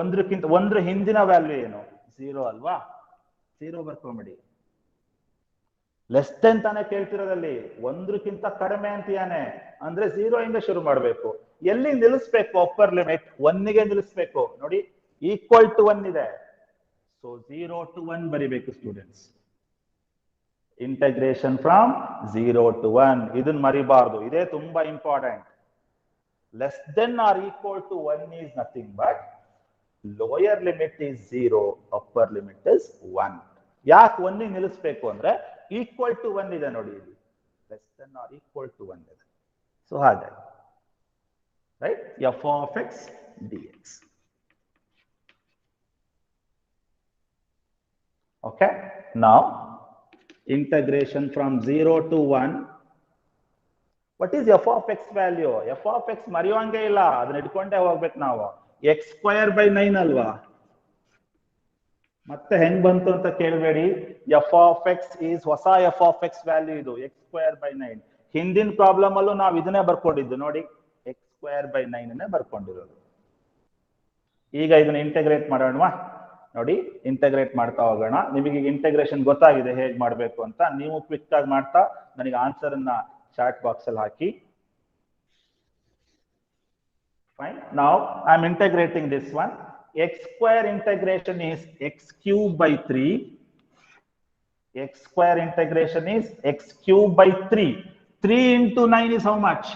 1 ಹಿಂದಿನ ವ್ಯಾಲ್ಯೂ ಏನು? 0 ಅಲ್ವಾ? 0 ಬರ್ಕೊಂಬಿಡಿ. ಲೆಸ್ ದೆನ್ ತಾನೇ ಕೇಳ್ತಿರೋದಲ್ಲಿ, 1ಕ್ಕಿಂತ ಕಡಿಮೆ ಅಂತೀಯಾನೆ ಅಂದ್ರೆ 0 ಇಂದ ಶುರು ಮಾಡಬೇಕು. ಎಲ್ಲಿ ನಿಲ್ಲಿಸ್ಬೇಕು? ಅಪ್ಪರ್ ಲಿಮಿಟ್ 1ಗೆ ನಿಲ್ಲಿಸ್ಬೇಕು. ನೋಡಿ, ಈಕ್ವಲ್ ಟು 1 ಇದೆ, ಸೊ 0 to 1 ಬರಿಬೇಕು ಸ್ಟೂಡೆಂಟ್ಸ್. ಇಂಟಗ್ರೇಷನ್ ಫ್ರಮ್ 0 to 1, ಇದನ್ನ ಮರಿಬಾರ್ದು, ಇದೇ ತುಂಬಾ important. Less than or equal to 1 is nothing but lower limit is 0, upper limit is 1. ಯಾಕೆ 1ಗೆ ನಿಲ್ಲಿಸ್ಬೇಕು ಅಂದ್ರೆ ಈಕ್ವಲ್ ಟು 1 ಇದೆ ನೋಡಿ, ಇಲ್ಲಿ less than or equal to 1 ಇದೆ. ಸೊ ಹಾಗೆ right, f of x d x. Okay, ನಾವು integration from 0 to 1. What is f of x value? f of x ಮರೆಯುವಂಗೆ ಇಲ್ಲ, ಅದನ್ನ ಇಟ್ಕೊಂಡೇ ಹೋಗ್ಬೇಕು ನಾವು. x ಸ್ಕ್ವೇರ್ ಬೈ 9 ಅಲ್ವಾ? ಮತ್ತೆ ಹೆಂಗ್ ಬಂತು ಅಂತ ಕೇಳಬೇಡಿ. f of x is ಹೊಸ f of x ವ್ಯಾಲ್ಯೂ ಇದು, x ಸ್ಕ್ವೇರ್ ಬೈ 9. ಹಿಂದಿನ ಪ್ರಾಬ್ಲಮ್ ಅಲ್ಲೂ ನಾವು ಇದನ್ನೇ ಬರ್ಕೊಂಡಿದ್ದು ನೋಡಿ, x ಸ್ಕ್ವೇರ್ ಬೈ 9 ಬರ್ಕೊಂಡಿರೋದು. ಈಗ ಇದನ್ನ ಇಂಟಗ್ರೇಟ್ ಮಾಡೋಣವಾ? ನೋಡಿ, ಇಂಟಗ್ರೇಟ್ ಮಾಡ್ತಾ ಹೋಗೋಣ. ನಿಮಗೆ ಈಗ ಇಂಟಗ್ರೇಷನ್ ಗೊತ್ತಾಗಿದೆ ಹೇಗೆ ಮಾಡಬೇಕು ಅಂತ. ನೀವು ಕ್ವಿಕ್ ಆಗಿ ಮಾಡ್ತಾ ನನಗೆ ಆನ್ಸರ್ ಅನ್ನ ಚಾಟ್ ಬಾಕ್ಸ್ ಅಲ್ಲಿ ಹಾಕಿ. Fine, now I am integrating this one. x square integration is x cube by 3. X square integration is x cube by 3. 3 into 9 is how much?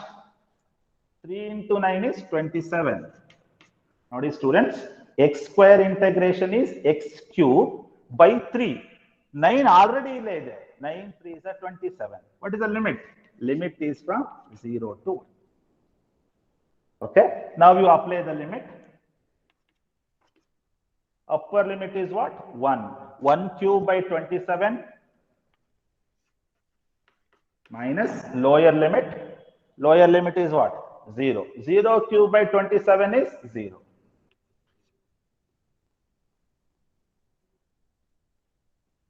3 into 9 is 27. ನೋಡಿ students, x square integration is x cube by 3. 9 already ಇಲ್ಲೇ ಇದೆ. 9 3 is 27. What is the limit? Limit is from 0 to 1. Okay, now you apply the limit. Upper limit is what? 1. 1 cube by 27 minus lower limit. Lower limit is what? 0. 0 cube by 27 is 0.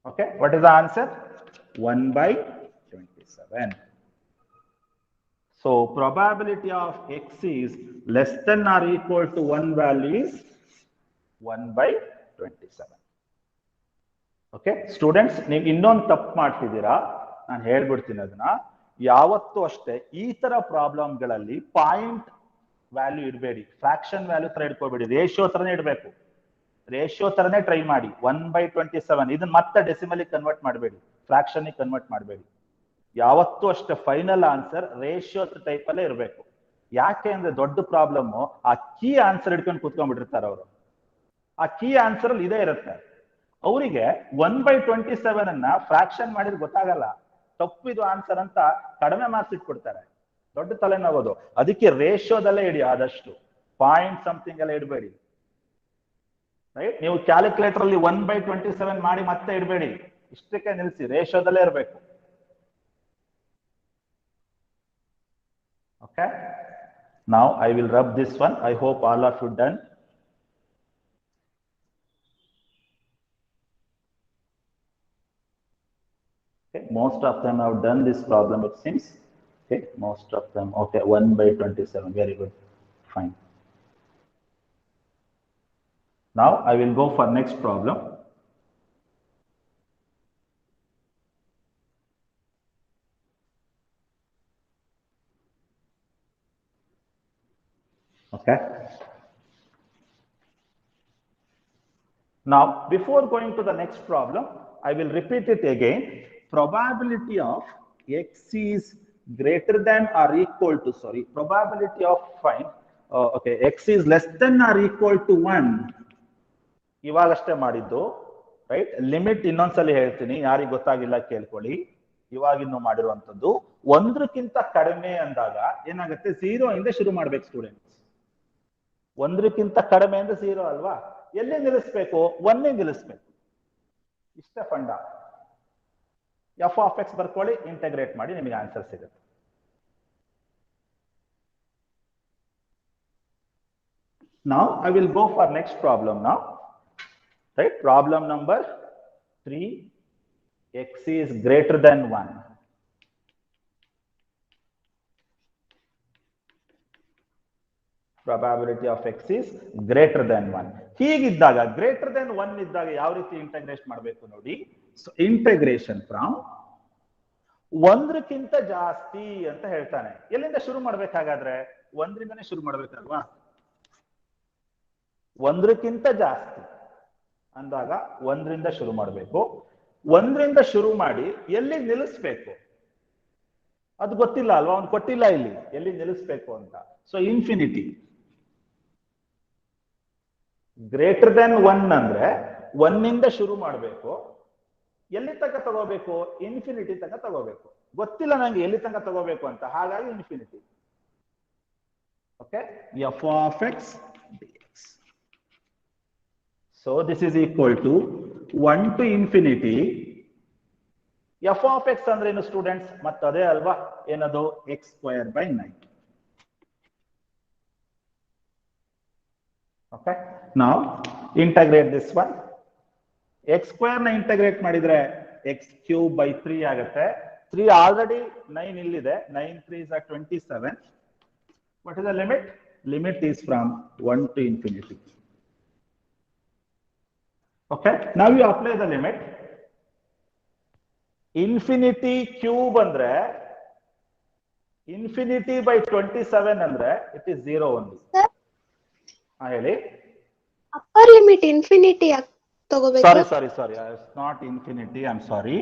Okay, what is the answer? 1 by 27. So probability of x is less than or equal to 1 value is 1 by 27. Okay, students, ನೀವು ಇನ್ನೊಂದು ತಪ್ಪು ಮಾಡ್ತಿದ್ದೀರಾ, ನಾನು ಹೇಳ್ಬಿಡ್ತೀನಿ ಅದನ್ನ. ಯಾವತ್ತೂ ಅಷ್ಟೇ ಈ ತರ ಪ್ರಾಬ್ಲಮ್ಗಳಲ್ಲಿ ಪಾಯಿಂಟ್ ವ್ಯಾಲ್ಯೂ ಇಡಬೇಡಿ, ಫ್ರಾಕ್ಷನ್ ವ್ಯಾಲ್ಯೂ ತರ ಇಟ್ಕೋಬೇಡಿ, ರೇಷಿಯೋ ತರನೇ ಇಡಬೇಕು. ರೇಷಿಯೋ ತರನೇ ಟ್ರೈ ಮಾಡಿ. 1 by 27 ಇದನ್ನ ಮತ್ತೆ ಡೆಸಿಮಲ್ ಕನ್ವರ್ಟ್ ಮಾಡಬೇಡಿ, ಫ್ರಾಕ್ಷನ್ ಕನ್ವರ್ಟ್ ಮಾಡಬೇಡಿ. ಯಾವತ್ತೂ ಅಷ್ಟೇ ಫೈನಲ್ ಆನ್ಸರ್ ರೇಷಿಯೋ ಟೈಪ್ ಅಲ್ಲೇ ಇರಬೇಕು. ಯಾಕೆ ಅಂದ್ರೆ ದೊಡ್ಡ ಪ್ರಾಬ್ಲಮ್ ಆ ಕೀ ಆನ್ಸರ್ ಇಟ್ಕೊಂಡು ಕೂತ್ಕೊಂಡ್ಬಿಟ್ಟಿರ್ತಾರೆ ಅವರು. ಆ ಕೀ ಆನ್ಸರ್ ಅಲ್ಲಿ ಇದೇ ಇರುತ್ತೆ. ಅವರಿಗೆ 1 by 27 ಅನ್ನ ಫ್ರಾಕ್ಷನ್ ಮಾಡಿದ್ರೆ ಗೊತ್ತಾಗಲ್ಲ, ತಪ್ಪಿದು ಆನ್ಸರ್ ಅಂತ ಕಡಿಮೆ ಮಾರ್ಕ್ಸ್ ಇಟ್ಕೊಡ್ತಾರೆ. ದೊಡ್ಡ ತಲೆನೋವುದು. ಅದಕ್ಕೆ ರೇಷಿಯೋದಲ್ಲೇ ಇಡಿ, ಆದಷ್ಟು ಪಾಯಿಂಟ್ ಸಮಥಿಂಗ್ ಎಲ್ಲ ಇಡಬೇಡಿ. ರೈಟ್, ನೀವು ಕ್ಯಾಲ್ಕುಲೇಟರ್ ಅಲ್ಲಿ 1/27 ಮಾಡಿ ಮತ್ತೆ ಇಡಬೇಡಿ, ಇಷ್ಟಕ್ಕೆ ನಿಲ್ಲಿಸಿ, ರೇಷಿಯೋದಲ್ಲೇ ಇರಬೇಕು. Okay, now I will rub this one. I hope all of you done. Okay, most of them have done this problem, it seems. Okay, most of them. Okay, 1/27. Very good. Fine. Now I will go for next problem. Okay. Now, before going to the next problem, I will repeat it again. Probability of x is greater than or equal to, probability of find, okay, x is less than or equal to 1. ಇವಾಗಷ್ಟೇ ಮಾಡಿದ್ದು, ರೈಟ್. ಲಿಮಿಟ್ ಇನ್ನೊಂದ್ಸಲಿ ಹೇಳ್ತೀನಿ, ಯಾರಿಗೆ ಗೊತ್ತಾಗಿಲ್ಲ ಕೇಳ್ಕೊಳ್ಳಿ. ಇವಾಗಿನ್ನು ಮಾಡಿರುವಂತದ್ದು 1ಕ್ಕಿಂತ ಕಡಿಮೆ ಅಂದಾಗ ಏನಾಗುತ್ತೆ, 0 ಇಂದ ಶುರು ಮಾಡ್ಬೇಕು ಸ್ಟೂಡೆಂಟ್ಸ್. 1ಕ್ಕಿಂತ ಕಡಿಮೆ ಅಂದ್ರೆ 0 ಅಲ್ವಾ, ಎಲ್ಲಿ ನಿಲ್ಲಿಸ್ಬೇಕು, 1 ನಿಲ್ಲಿಸ್ಬೇಕು. ಇಷ್ಟ ಫಂಡ. ಎಫ್ ಆಫ್ ಎಕ್ಸ್ ಬರ್ಕೊಳ್ಳಿ, ಇಂಟಗ್ರೇಟ್ ಮಾಡಿ, ನಿಮಗೆ ಆನ್ಸರ್ ಸಿಗುತ್ತೆ. Now I will go for next problem now. Right, problem number 3, x is greater than 1. Probability of x is greater than 1. ಹೀಗಿದ್ದಾಗ ಗ್ರೇಟರ್ ದೆನ್ 1 ಇದ್ದಾಗ ಯಾವ ರೀತಿ ಇಂಟಗ್ರೇಟ್ ಮಾಡಬೇಕು ನೋಡಿ. ಸೊ ಇಂಟಗ್ರೇಷನ್ ಫ್ರಮ್ 1ಕ್ಕಿಂತ ಜಾಸ್ತಿ ಅಂತ ಹೇಳ್ತಾನೆ. ಎಲ್ಲಿಂದ ಶುರು ಮಾಡ್ಬೇಕಾಗಾದ್ರೆ 1ರಿಂದನೇ ಶುರು ಮಾಡ್ಬೇಕಲ್ವಾ. 1ಕ್ಕಿಂತ ಜಾಸ್ತಿ ಅಂದಾಗ 1ರಿಂದ ಶುರು ಮಾಡಬೇಕು. 1ರಿಂದ ಶುರು ಮಾಡಿ ಎಲ್ಲಿ ನಿಲ್ಲಿಸ್ಬೇಕು ಅದು ಗೊತ್ತಿಲ್ಲ ಅಲ್ವಾ, ಅವ್ನು ಕೊಟ್ಟಿಲ್ಲ ಇಲ್ಲಿ ಎಲ್ಲಿ ನಿಲ್ಲಿಸ್ಬೇಕು ಅಂತ. So infinity. ಗ್ರೇಟರ್ ದೆನ್ 1 ಅಂದ್ರೆ 1ಇಂದ ಶುರು ಮಾಡಬೇಕು, ಎಲ್ಲಿ ತನಕ ತಗೋಬೇಕು, ಇನ್ಫಿನಿಟಿ ತನಕ ತಗೋಬೇಕು. ಗೊತ್ತಿಲ್ಲ ನಂಗೆ ಎಲ್ಲಿ ತನಕ ತಗೋಬೇಕು ಅಂತ, ಹಾಗಾಗಿ infinity. Okay, F of X dx. So this is equal to 1 to infinity. F of X ಅಂದ್ರೆ ಏನು ಸ್ಟೂಡೆಂಟ್ಸ್, ಮತ್ತೆ ಅದೇ ಅಲ್ವಾ, ಏನದು x²/9. Okay, now integrate this one. x² ನ ಇಂಟಗ್ರೇಟ್ ಮಾಡಿದ್ರೆ x³/3 ಆಗುತ್ತೆ. 3 ಆಲ್ರೆಡಿ 9 ಇಲ್ಲಿದೆ. 9 3s are 27. What is the limit? Limit is from 1 to infinity. Okay, now you apply the limit. Infinity cube ಅಂದ್ರೆ infinity/27 ಅಂದ್ರೆ it is 0 only. ಹೇಳಿ. ಅಪ್ಪರ್ ಲಿಮಿಟ್ ಇನ್ಫಿನಿಟಿ ತಗೋಬೇಕು. Sorry, not infinity, I am sorry.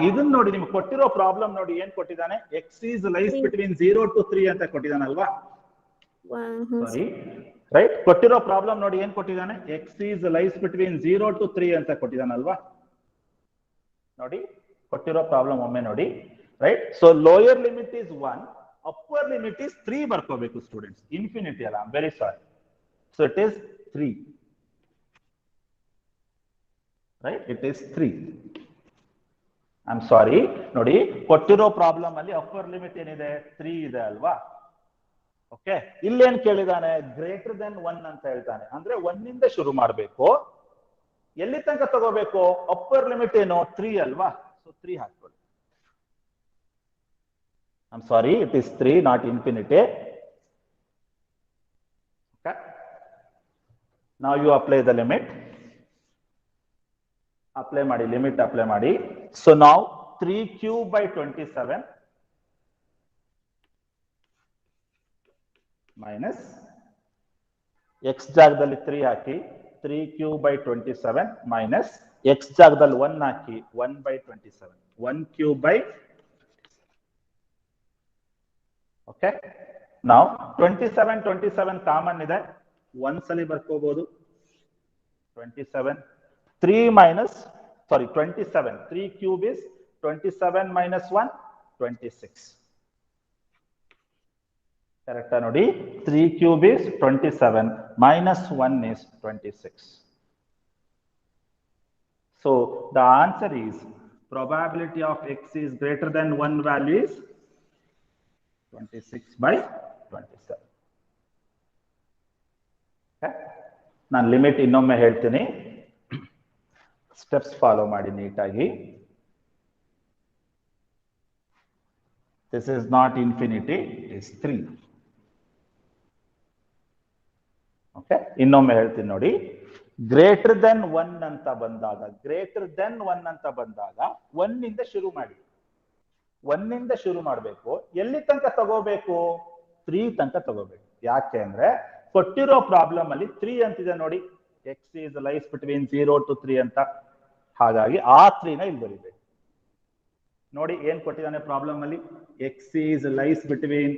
ಇದನ್ನ ನೋಡಿ, ನಿಮ್ಗೆ ಕೊಟ್ಟಿರೋ ಪ್ರಾಬ್ಲಮ್ ನೋಡಿ, ಏನ್ ಕೊಟ್ಟಿದ್ದಾನೆ, x is lies between 0 to 3 ಅಂತ ಕೊಟ್ಟಿದ್ದಾನಲ್ವಾ. ಸಾರಿ, ರೈಟ್, ಕೊಟ್ಟಿರೋ ಪ್ರಾಬ್ಲಮ್ ನೋಡಿ ಏನ್ ಕೊಟ್ಟಿದ್ದಾನೆ, x is lies between 0 to 3 ಅಂತ ಕೊಟ್ಟಿದ್ದಾನಲ್ವಾ. ನೋಡಿ, ಕೊಟ್ಟಿರೋ ಪ್ರಾಬ್ಲಮ್ ಒಮ್ಮೆ ನೋಡಿ, right. So lower limit is 1, upper limit is 3 ಬರ್ಕೋಬೇಕು ಸ್ಟೂಡೆಂಟ್ಸ್, ಇನ್ಫಿನಿಟಿ ಅಲ್ಲ. I am very sorry. So it is 3, right? It is 3. I'm sorry. ನೋಡಿ, ಕೊಟ್ಟಿರೋ ಪ್ರಾಬ್ಲಮ್ ಅಲ್ಲಿ ಅಪ್ಪರ್ ಲಿಮಿಟ್ ಏನಿದೆ, 3 ಇದೆ ಅಲ್ವಾ. ಓಕೆ, ಇಲ್ಲೇನ್ ಕೇಳಿದಾನೆ, ಗ್ರೇಟರ್ ದೆನ್ 1 ಅಂತ ಹೇಳ್ತಾನೆ. ಅಂದ್ರೆ 1ಇಂದ ಶುರು ಮಾಡಬೇಕು, ಎಲ್ಲಿ ತನಕ ತಗೋಬೇಕು, ಅಪ್ಪರ್ ಲಿಮಿಟ್ ಏನು 3 ಅಲ್ವಾ. ಸೊ 3 ಹಾಕೊಳ್ಳಿ. I'm sorry, it is 3, not infinity. Okay. Now you apply the limit. Apply ಮಾಡಿ, ಲಿಮಿಟ್ ಅಪ್ಲೈ ಮಾಡಿ. So now 3³/27 minus x ಜಾಗದಲ್ಲಿ 3 ಹಾಕಿ, 3³/27 minus x ಜಾಗದಲ್ಲಿ 1 ಹಾಕಿ, 1/27. 1³ ಓಕೆ. ನಾವು 27 ಕಾಮನ್ ಇದೆ, ಒಂದ್ಸಲಿ ಬರ್ಕೋಬಹುದು. 27 3 minus 27. 3³ is 27 minus 1, 26. ಕರೆಕ್ಟಾ ನೋಡಿ, 3 cube is 27 minus 1 is 26. So the answer is probability of x is greater than 1 value is 26/27. Okay? ನಾನು ಲಿಮಿಟ್ ಇನ್ನೊಮ್ಮೆ ಹೇಳ್ತೀನಿ, ಸ್ಟೆಪ್ಸ್ ಫಾಲೋ ಮಾಡಿ ನೀಟಾಗಿ. This is not infinity, it is 3. Okay, ಇನ್ನೊಮ್ಮೆ ಹೇಳ್ತೀನಿ ನೋಡಿ. ಗ್ರೇಟರ್ ದೆನ್ 1 ಅಂತ ಬಂದಾಗ, ಗ್ರೇಟರ್ ದೆನ್ 1 ಅಂತ ಬಂದಾಗ 1 ಇಂದ ಶುರು ಮಾಡಿ, 1 ಇಂದ ಶುರು ಮಾಡಬೇಕು. ಎಲ್ಲಿ ತನಕ ತಗೋಬೇಕು? 3 ತನಕ ತಗೋಬೇಕು. ಯಾಕೆ ಅಂದ್ರೆ ಕೊಟ್ಟಿರೋ ಪ್ರಾಬ್ಲಮ್ ಅಲ್ಲಿ 3 ಅಂತಿದೆ ನೋಡಿ, X is lies between 0 to 3 ಅಂತ. ಹಾಗಾಗಿ ಆ 3 ನ ಇಲ್ಲಿ ಬರೀಬೇಕು. ನೋಡಿ ಏನ್ ಕೊಟ್ಟಿದ್ದಾನೆ ಪ್ರಾಬ್ಲಮ್ ಅಲ್ಲಿ, X is lies between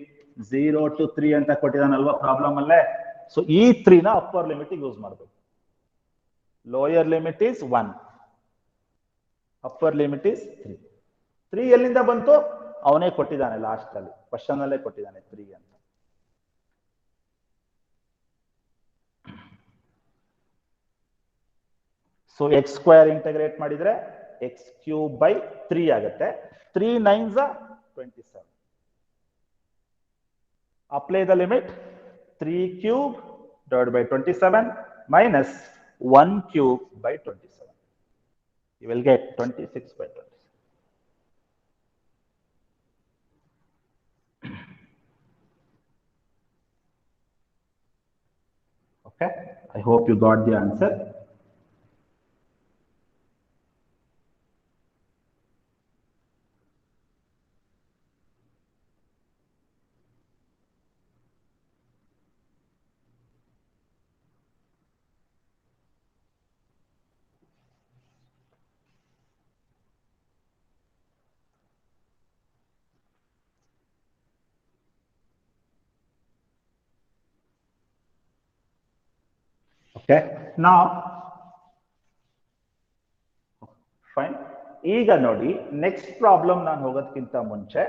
0 to 3 ಅಂತ ಕೊಟ್ಟಿದ್ದಾನಲ್ವಾ ಪ್ರಾಬ್ಲಮ್ ಅಲ್ಲೇ. ಸೊ ಈ 3 ನ ಅಪ್ಪರ್ ಲಿಮಿಟ್ ಯೂಸ್ ಮಾಡಬೇಕು. Lower limit is 1, upper limit is 3. 3 ಎಲ್ಲಿಂದ ಬಂತು? ಅವನೇ ಕೊಟ್ಟಿದ್ದಾನೆ ಲಾಸ್ಟ್ ಅಲ್ಲಿ, ಕ್ವಶನ್ ಅಲ್ಲೇ ಕೊಟ್ಟಿದ್ದಾನೆ 3 ಅಂತ. ಸೊ ಎಕ್ಸ್ ಸ್ಕ್ವೇರ್ ಇಂಟಗ್ರೇಟ್ ಮಾಡಿದ್ರೆ ಎಕ್ಸ್ ಕ್ಯೂಬ್ ಬೈ 3 ಆಗುತ್ತೆ. 3 9s are 27. Apply the limit, 3 cube divided by 27 minus 1 cube by 27. You will get 26/27. Okay, I hope you got the answer. Okay, now fine. ಈಗ ನೋಡಿ ನೆಕ್ಸ್ಟ್ ಪ್ರಾಬ್ಲಮ್ ನಾನು ಹೋಗೋದಕ್ಕಿಂತ ಮುಂಚೆ,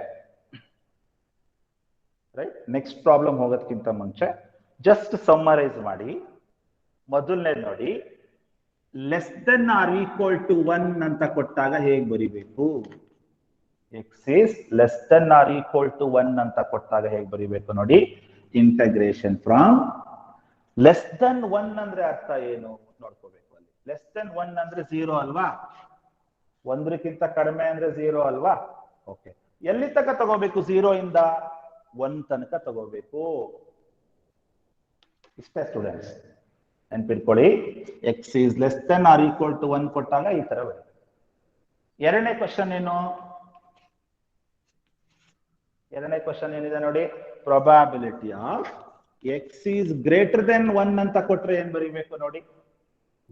ರೈಟ್, ನೆಕ್ಸ್ಟ್ ಪ್ರಾಬ್ಲಮ್ ಹೋಗೋದಕ್ಕಿಂತ ಮುಂಚೆ ಜಸ್ಟ್ ಸಮ್ಮರೈಸ್ ಮಾಡಿ. ಮೊದಲನೇ ನೋಡಿ, less than or equal to 1 ಅಂತ ಕೊಟ್ಟಾಗ ಹೇಗೆ ಬರಿಬೇಕು? X is less than or equal to 1 ಅಂತ ಕೊಟ್ಟಾಗ ಹೇಗೆ ಬರಿಬೇಕು ನೋಡಿ. ಇಂಟಗ್ರೇಷನ್ ಫ್ರಮ್ ಲೆಸ್ ದೆನ್ 1 ಅಂದ್ರೆ ಅರ್ಥ ಏನು ನೋಡ್ಕೋಬೇಕು. ಅಲ್ಲಿ ಲೆಸ್ ದೆನ್ 1 ಅಂದ್ರೆ 0 ಅಲ್ವಾ, 1ಕ್ಕಿಂತ ಕಡಿಮೆ ಅಂದ್ರೆ 0 ಅಲ್ವಾ. ಓಕೆ, ಎಲ್ಲಿ ತನಕ ತಗೋಬೇಕು? 0 ಇಂದ 1 ತನಕ ತಗೋಬೇಕು. ಇಷ್ಟೇ ಸ್ಟೂಡೆಂಟ್ಸ್, ನೆನ್ಪಿಟ್ಕೊಳ್ಳಿ. X is less than or equal to 1 ಕೊಟ್ಟಾಗ ಈ ತರ ಬರುತ್ತೆ. ಎರಡನೇ ಕ್ವಶನ್ ಏನು? ಎರಡನೇ ಕ್ವಶನ್ ಏನಿದೆ ನೋಡಿ, probability of x is greater than 1 ಅಂತ ಕೊಟ್ರೆ ಏನ್ ಬರೀಬೇಕು ನೋಡಿ.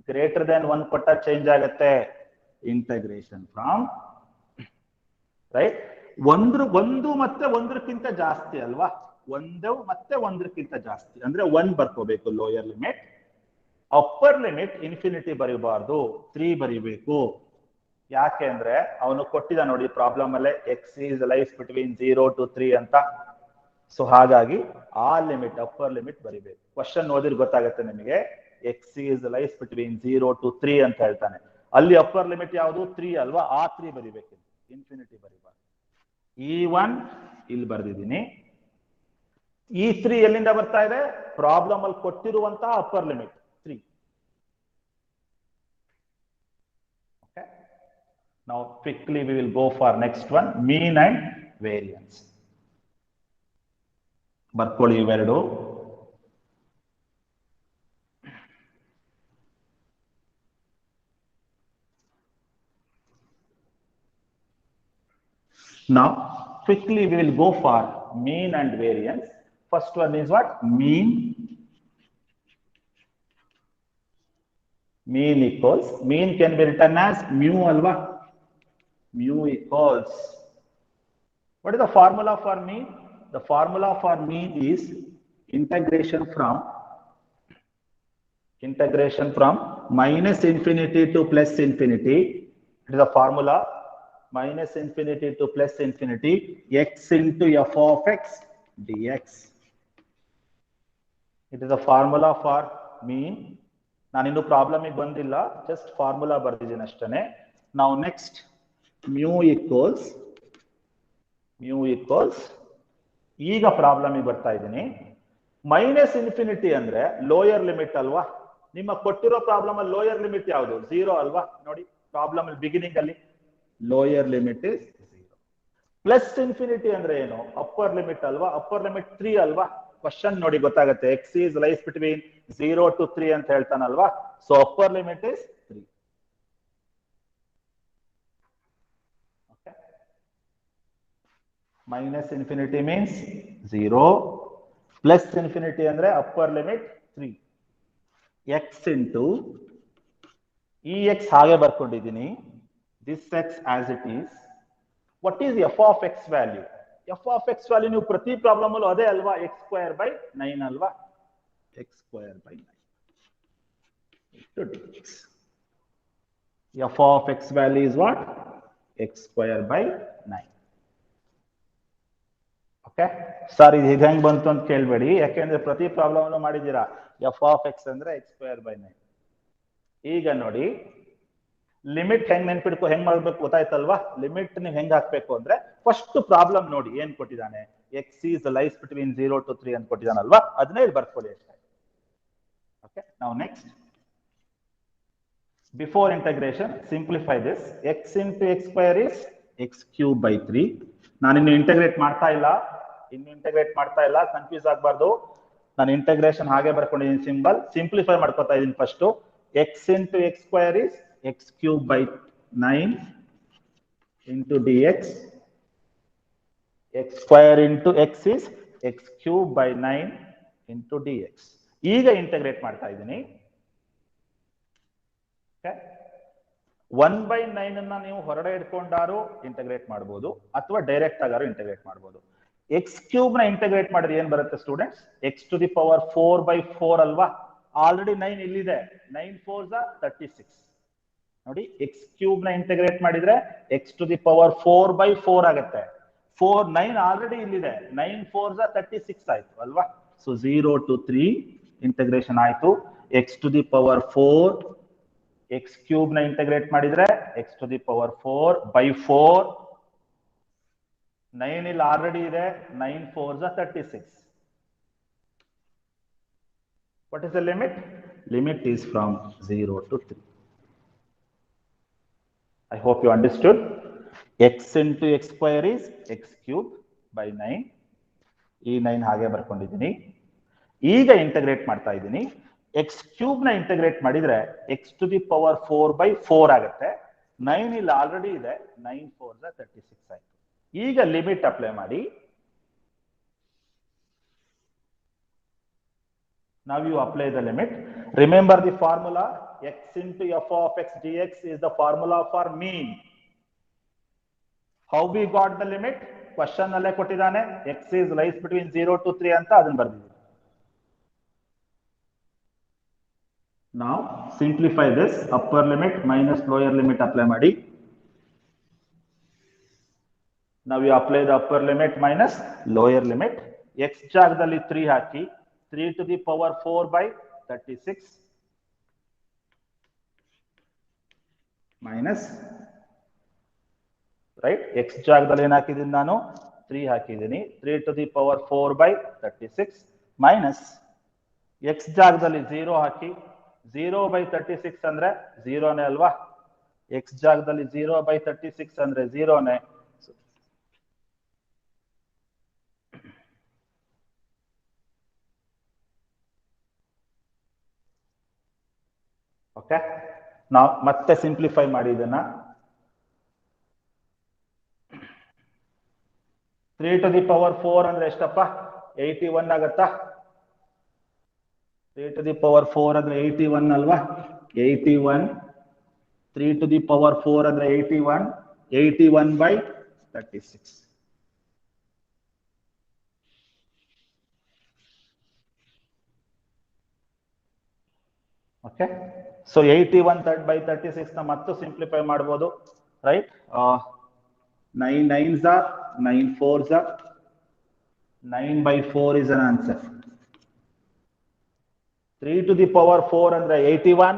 ಗ್ರೇಟರ್ ದೆನ್ 1 ಕೊಟ್ಟ ಚೇಂಜ್ ಆಗುತ್ತೆ. ಇಂಟಗ್ರೇಷನ್ ಫ್ರಮ್, ರೈಟ್, 1 ಮತ್ತೆ 1ಕ್ಕಿಂತ ಜಾಸ್ತಿ ಅಲ್ವಾ, 1 ಮತ್ತೆ 1ಕ್ಕಿಂತ ಜಾಸ್ತಿ ಅಂದ್ರೆ 1 ಬರ್ಕೋಬೇಕು lower limit. Upper limit infinity ಬರೀಬಾರ್ದು, 3 ಬರೀಬೇಕು. ಯಾಕೆ ಅಂದ್ರೆ ಅವನು ಕೊಟ್ಟಿದ ನೋಡಿ ಪ್ರಾಬ್ಲಮ್ ಅಲ್ಲೇ, x is lies between 0 to 3 ಅಂತ. ಸೊ ಹಾಗಾಗಿ ಆ ಲಿಮಿಟ್, ಅಪ್ಪರ್ ಲಿಮಿಟ್ ಬರಿಬೇಕು. ಕ್ವಶನ್ ಓದಿದ್ರೆ ಗೊತ್ತಾಗುತ್ತೆ ನಿಮಗೆ. X is lies between 0 to 3 ಅಂತ ಹೇಳ್ತಾನೆ. ಅಲ್ಲಿ ಅಪ್ಪರ್ ಲಿಮಿಟ್ ಯಾವುದು? 3 ಅಲ್ವಾ, ಆ 3 ಬರಿಬೇಕು, ಇನ್ಫಿನಿಟಿ ಬರಿಬಾರ್ದು. ಈ 1 ಇಲ್ಲಿ ಬರ್ದಿದ್ದೀನಿ. ಈ 3 ಎಲ್ಲಿಂದ ಬರ್ತಾ ಇದೆ? ಪ್ರಾಬ್ಲಮ್ ಅಲ್ಲಿ ಕೊಟ್ಟಿರುವಂತಹ upper limit 3. Okay, now quickly we will go for next one, mean and variance. ಬರ್ಕೊಳ್ಳಿ ಇವೆರಡು. Now quickly we will go for mean and variance. First one is what? Mean. Mean equals, mean can be written as mu alva. Mu equals, what is the formula for mean? The formula for mean is integration from minus infinity to plus infinity. It is a formula, minus infinity to plus infinity, x into f of x dx. It is a formula for mean. ನಾನಿನ್ನು ಪ್ರಾಬ್ಲಮ್ ಬಂದಿಲ್ಲ, ಜಸ್ಟ್ ಫಾರ್ಮುಲಾ ಬರ್ದಿದ್ದೀನಿ ಅಷ್ಟೇ. ನಾವು ನೆಕ್ಸ್ಟ್ mu equals ಈಗ ಪ್ರಾಬ್ಲಮ್ ಬರ್ತಾ ಇದ್ದೀನಿ. ಮೈನಸ್ ಇನ್ಫಿನಿಟಿ ಅಂದ್ರೆ ಲೋಯರ್ ಲಿಮಿಟ್ ಅಲ್ವಾ? ನಿಮ್ಮ ಕೊಟ್ಟಿರೋ ಪ್ರಾಬ್ಲಮ್ ಅಲ್ಲಿ ಲೋಯರ್ ಲಿಮಿಟ್ ಯಾವುದು? 0 ಅಲ್ವಾ? ನೋಡಿ ಪ್ರಾಬ್ಲಮ್ ಅಲ್ಲಿ ಬಿಗಿನಿಂಗ್ ಅಲ್ಲಿ lower limit is 0. Plus infinity ಅಂದ್ರೆ ಏನು? ಅಪ್ಪರ್ ಲಿಮಿಟ್ ಅಲ್ವಾ? ಅಪ್ಪರ್ ಲಿಮಿಟ್ 3 ಅಲ್ವಾ? ಕ್ವಶನ್ ನೋಡಿ ಗೊತ್ತಾಗುತ್ತೆ. X is lies between 0 to 3 ಅಂತ ಹೇಳ್ತಾನಲ್ವಾ? So upper limit is 3. Minus infinity means 0, plus infinity ಅಂದ್ರೆ ಅಪ್ಪರ್ ಲಿಮಿಟ್ 3. ಎಕ್ಸ್ ಇಂಟು ಈ ಎಕ್ಸ್ ಹಾಗೆ ಬರ್ಕೊಂಡಿದ್ದೀನಿ, this x as it is. What is f of x value? F of x value ನೀವು ಪ್ರತಿ ಪ್ರಾಬ್ಲಮ್ ಅಲ್ಲೂ ಅದೇ ಅಲ್ವಾ? x²/9 ಅಲ್ವಾ? x²/9 dx. F of x value is what? x²/9. Okay sir, ಇದು ಹೆಂಗ್ ಬಂತು ಅಂತ ಕೇಳ್ಬೇಡಿ, ಯಾಕೆಂದ್ರೆ ಪ್ರತಿ ಪ್ರಾಬ್ಲಮ್ ಅಲ್ಲೂ ಮಾಡಿದ್ದೀರಾ. ಎಫ್ ಆಫ್ ಎಕ್ಸ್ ಅಂದ್ರೆ x²/9. ಈಗ ನೋಡಿ ಲಿಮಿಟ್ ಹೆಂಗ್ ಹೆಂಗ್ ಮಾಡ್ಬೇಕು ಗೊತ್ತಾಯ್ತಲ್ವಾ? ಲಿಮಿಟ್ ನೀವು ಹೆಂಗ್ ಹಾಕ್ಬೇಕು ಅಂದ್ರೆ ಫಸ್ಟ್ ಪ್ರಾಬ್ಲಮ್ ನೋಡಿ ಏನ್ ಕೊಟ್ಟಿದ್ದಾನೆ. X is lies between 0 to 3 ಅಂತ ಕೊಟ್ಟಿದ್ದಾನಲ್ವಾ? ಅದನ್ನೇ ಇಲ್ಲಿ ಬರ್ಕೊಳ್ಳಿ ಅಷ್ಟೇ. ಓಕೆ, ನಾವು next before integration simplify this. X into x² is x³/3. ನಾನಿನ್ನು ಇಂಟಗ್ರೇಟ್ ಮಾಡ್ತಾ ಇಲ್ಲ, ಕನ್ಫ್ಯೂಸ್ ಆಗಬಾರ್ದು. ನಾನು ಇಂಟಗ್ರೇಷನ್ ಹಾಗೆ ಬರ್ಕೊಂಡಿದ್ದೀನಿ, ಸಿಂಬಲ್ ಸಿಂಪ್ಲಿಫೈ ಮಾಡ್ಕೊತಾ ಇದ್ದೀನಿ. First X into x² is x³/9 into dx. x² into x is x³/9 into dx. ಈಗ ಇಂಟಗ್ರೇಟ್ ಮಾಡ್ತಾ ಇದ್ದೀನಿ. 1/9 ಅನ್ನ ನೀವು ಹೊರಡೆ ಇಟ್ಕೊಂಡಾರು ಇಂಟಗ್ರೇಟ್ ಮಾಡಬಹುದು, ಅಥವಾ ಡೈರೆಕ್ಟ್ ಆಗಾರು ಇಂಟಗ್ರೇಟ್ ಮಾಡಬಹುದು. x³ ನ ಇಂಟಗ್ರೇಟ್ ಮಾಡಿದ್ರೆ ಏನ್ ಬರುತ್ತೆ ಸ್ಟೂಡೆಂಟ್ಸ್? x⁴/4 ಅಲ್ವಾ? ಆಲ್ರೆಡಿ 9 ಇಲ್ಲಿದೆ. 9 4s are 36. ನೋಡಿ, x³ ನ ಇಂಟಗ್ರೇಟ್ ಮಾಡಿದ್ರೆ x⁴/4 ಆಗುತ್ತೆ. 9 ಆಲ್ರೆಡಿ ಇಲ್ಲಿದೆ. 9 4s are 36 ಆಯ್ತು ಅಲ್ವಾ? ಸೊ 0 to 3 ಇಂಟಗ್ರೇಷನ್ ಆಯ್ತು. x⁴, x³ ನ ಇಂಟಗ್ರೇಟ್ ಮಾಡಿದ್ರೆ x⁴/4. 9 ಇಲ್ಲಿ ಆಲ್ರೆಡಿ ಇದೆ. 9 4s are 36. What is the limit? Limit is from 0 to 3. I hope you understood. X into x² is x³/9. ಈ 9 ಹಾಗೆ ಬರ್ಕೊಂಡಿದ್ದೀನಿ. ಈಗ ಇಂಟಗ್ರೇಟ್ ಮಾಡ್ತಾ ಇದ್ದೀನಿ. x³ ನ ಇಂಟಗ್ರೇಟ್ ಮಾಡಿದ್ರೆ x⁴/4 ಆಗುತ್ತೆ. 9 ಇಲ್ಲಿ ಆಲ್ರೆಡಿ ಇದೆ. 9 4s are 36 ಆಯ್ತು. ಈಗ ಲಿಮಿಟ್ ಅಪ್ಲೈ ಮಾಡಿ. Now you apply the limit. Remember the formula. X into f of x dx is the formula for mean. How we got the limit? Question alle kottidane. X is lies between 0 to 3 anta adan bardidini. Now simplify this. Upper limit minus lower limit apply ಮಾಡಿ. Now you apply the upper limit minus lower limit. X ಜಾಗದಲ್ಲಿ 3 ಹಾಕಿ. 3⁴/36 ಮೈನಸ್, ರೈಟ್? ಎಕ್ಸ್ ಜಾಗದಲ್ಲಿ ಏನ್ ಹಾಕಿದ್ದೀನಿ ನಾನು? 3 ಹಾಕಿದ್ದೀನಿ. 3⁴/36 ಮೈನಸ್ ಎಕ್ಸ್ ಜಾಗದಲ್ಲಿ 0 ಹಾಕಿ. 0/36 ಅಂದ್ರೆ 0ನೇ ಅಲ್ವಾ? ಎಕ್ಸ್ ಜಾಗದಲ್ಲಿ 0/36 ಅಂದ್ರೆ 0ನೇ. ಓಕೆ, ನಾವು ಮತ್ತೆ ಸಿಂಪ್ಲಿಫೈ ಮಾಡಿ ಇದನ್ನ. 3⁴ ಅಂದ್ರೆ ಎಷ್ಟಪ್ಪ? 81 ಆಗತ್ತಾ? 3⁴ ಅಂದ್ರೆ 81 ಅಲ್ವಾ? 81. 3⁴ ಅಂದ್ರೆ 81. 81/36. ಓಕೆ, ಸೊ 81/36 ನ ಮತ್ತೆ ಸಿಂಪ್ಲಿಫೈ ಮಾಡಬಹುದು, right? 9 9s are 9 4s are 9/4 is an answer. 3 to the power 4 ಅಂದ್ರೆ 81,